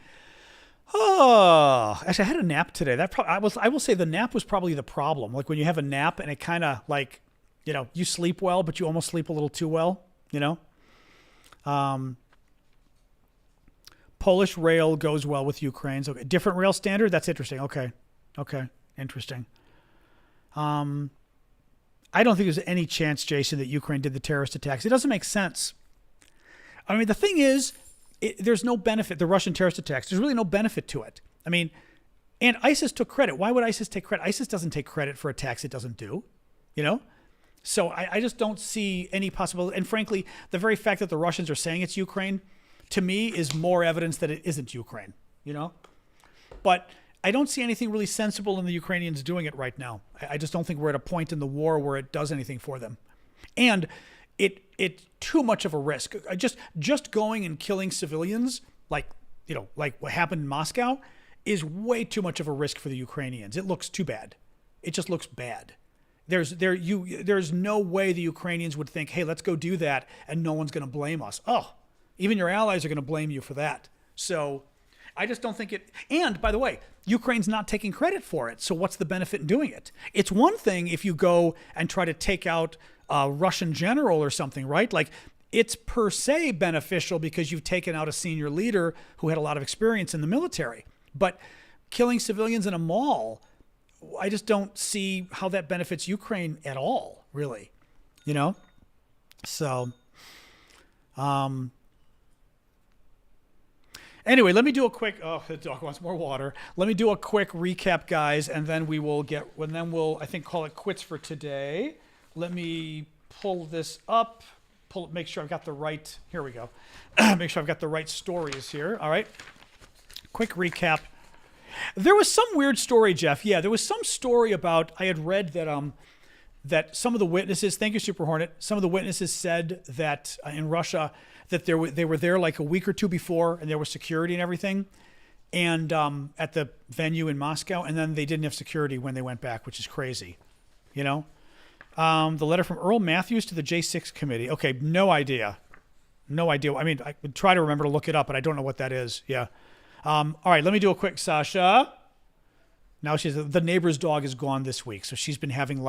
Oh, actually, I had a nap today. I will say the nap was probably the problem. Like when you have a nap and it kind of like, you sleep well, but you almost sleep a little too well, Polish rail goes well with Ukraine's. Okay. Different rail standard. That's interesting. Okay. Interesting. I don't think there's any chance, Jason, that Ukraine did the terrorist attacks. It doesn't make sense. I mean, the thing is, there's no benefit, the Russian terrorist attacks. There's really no benefit to it. I mean, and ISIS took credit. Why would ISIS take credit? ISIS doesn't take credit for attacks it doesn't do, So I just don't see any possibility. And frankly, the very fact that the Russians are saying it's Ukraine, to me, is more evidence that it isn't Ukraine, But I don't see anything really sensible in the Ukrainians doing it right now. I just don't think we're at a point in the war where it does anything for them. And it's too much of a risk. Just going and killing civilians, like what happened in Moscow, is way too much of a risk for the Ukrainians. It looks too bad. It just looks bad. There's no way the Ukrainians would think, hey, let's go do that, and no one's going to blame us. Oh, even your allies are going to blame you for that. So I just don't think it. And by the way, Ukraine's not taking credit for it. So what's the benefit in doing it? It's one thing if you go and try to take out a Russian general or something, right? Like, it's per se beneficial because you've taken out a senior leader who had a lot of experience in the military. But killing civilians in a mall, I just don't see how that benefits Ukraine at all, really. So, anyway, let me do a quick. Oh, the dog wants more water. Let me do a quick recap, guys, and then we'll I think call it quits for today. Let me pull this up. Make sure I've got the right. Here we go. Make sure I've got the right stories here. All right. Quick recap. There was some weird story, Jeff. Yeah, there was some story about. I had read that some of the witnesses. Thank you, Super Hornet. Some of the witnesses said that in Russia that they were there like a week or two before, and there was security and everything. and at the venue in Moscow, and then they didn't have security when they went back, which is crazy, you know. The letter from Earl Matthews to the J6 committee. Okay, no idea. No idea. I mean, I would try to remember to look it up, but I don't know what that is. Yeah. All right, let me do a quick Sasha. Now the neighbor's dog is gone this week, so she's been having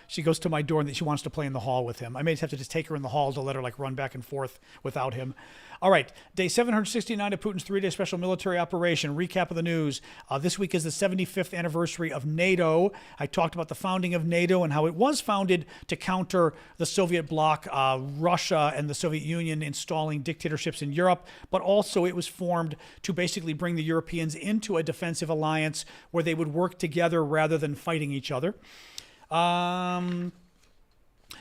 she goes to my door and she wants to play in the hall with him. I may have to just take her in the hall to let her run back and forth without him. All right, day 769 of Putin's 3-day special military operation. Recap of the news. This week is the 75th anniversary of NATO. I talked about the founding of NATO and how it was founded to counter the Soviet bloc, Russia and the Soviet Union installing dictatorships in Europe, but also it was formed to basically bring the Europeans into a defensive alliance where they would work together rather than fighting each other.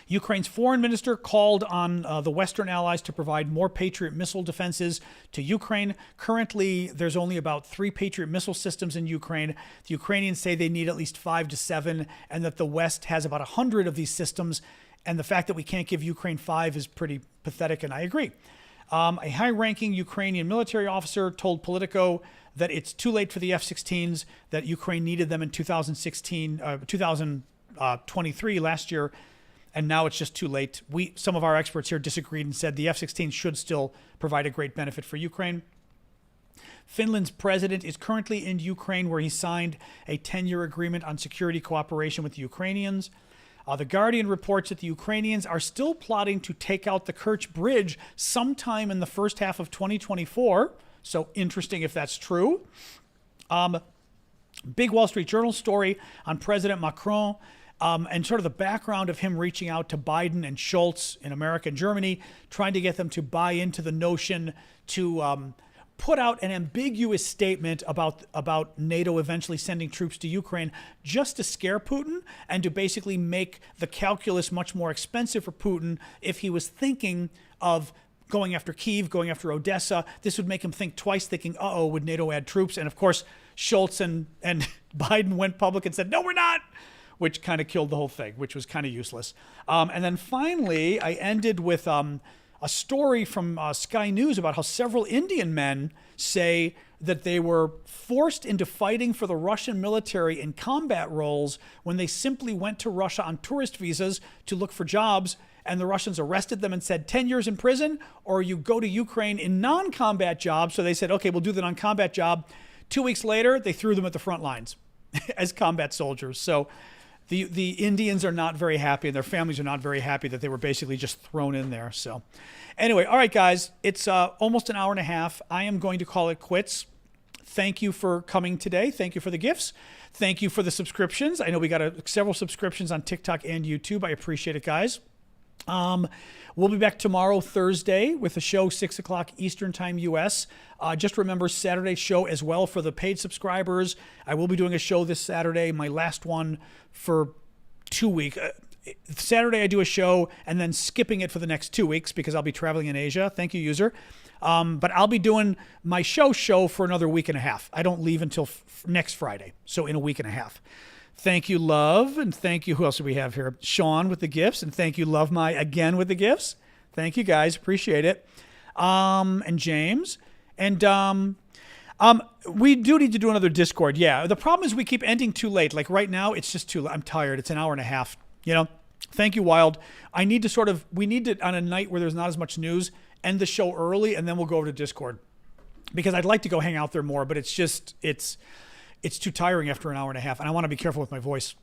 Ukraine's foreign minister called on the Western allies to provide more Patriot missile defenses to Ukraine. Currently, there's only about 3 Patriot missile systems in Ukraine. The Ukrainians say they need at least 5 to 7, and that the West has about 100 of these systems. And the fact that we can't give Ukraine 5 is pretty pathetic, and I agree. A high-ranking Ukrainian military officer told Politico that it's too late for the F-16s, that Ukraine needed them in 2023, last year, and now it's just too late. Some of our experts here disagreed and said the F-16 should still provide a great benefit for Ukraine. Finland's president is currently in Ukraine, where he signed a 10-year agreement on security cooperation with the Ukrainians. The Guardian reports that the Ukrainians are still plotting to take out the Kerch Bridge sometime in the first half of 2024. So interesting if that's true. Big Wall Street Journal story on President Macron and sort of the background of him reaching out to Biden and Schultz in America and Germany, trying to get them to buy into the notion to put out an ambiguous statement about NATO eventually sending troops to Ukraine just to scare Putin and to basically make the calculus much more expensive for Putin if he was thinking of going after Kyiv, going after Odessa. This would make him think twice, thinking, would NATO add troops? And of course, Schultz and Biden went public and said, no, we're not, which kind of killed the whole thing, which was kind of useless. And then finally, I ended with a story from Sky News about how several Indian men say that they were forced into fighting for the Russian military in combat roles when they simply went to Russia on tourist visas to look for jobs, and the Russians arrested them and said 10 years in prison, or you go to Ukraine in non-combat jobs. So they said, okay, we'll do the non-combat job. 2 weeks later, they threw them at the front lines as combat soldiers. So the Indians are not very happy, and their families are not very happy that they were basically just thrown in there. So anyway, all right, guys, it's almost an hour and a half. I am going to call it quits. Thank you for coming today. Thank you for the gifts. Thank you for the subscriptions. I know we got several subscriptions on TikTok and YouTube. I appreciate it, guys. We'll be back tomorrow, Thursday, with a show 6 o'clock Eastern Time, U.S. Just remember Saturday's show as well for the paid subscribers. I will be doing a show this Saturday, my last one for 2 weeks. Saturday I do a show and then skipping it for the next 2 weeks because I'll be traveling in Asia. Thank you, user. But I'll be doing my show for another week and a half. I don't leave until next Friday, so in a week and a half. Thank you, Love, and thank you. Who else do we have here? Sean with the gifts, and thank you, Love My, again with the gifts. Thank you, guys. Appreciate it. And James. And we do need to do another Discord. Yeah, the problem is we keep ending too late. Like right now, it's just too late. I'm tired. It's an hour and a half, Thank you, Wild. We need to, on a night where there's not as much news, end the show early, and then we'll go over to Discord. Because I'd like to go hang out there more, but it's too tiring after an hour and a half, and I want to be careful with my voice.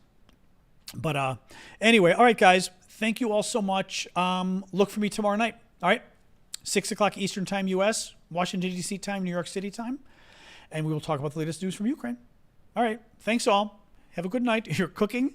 But anyway, all right, guys. Thank you all so much. Look for me tomorrow night. All right, 6 o'clock Eastern Time, U.S., Washington, D.C. time, New York City time, and we will talk about the latest news from Ukraine. All right, thanks all. Have a good night. You're cooking.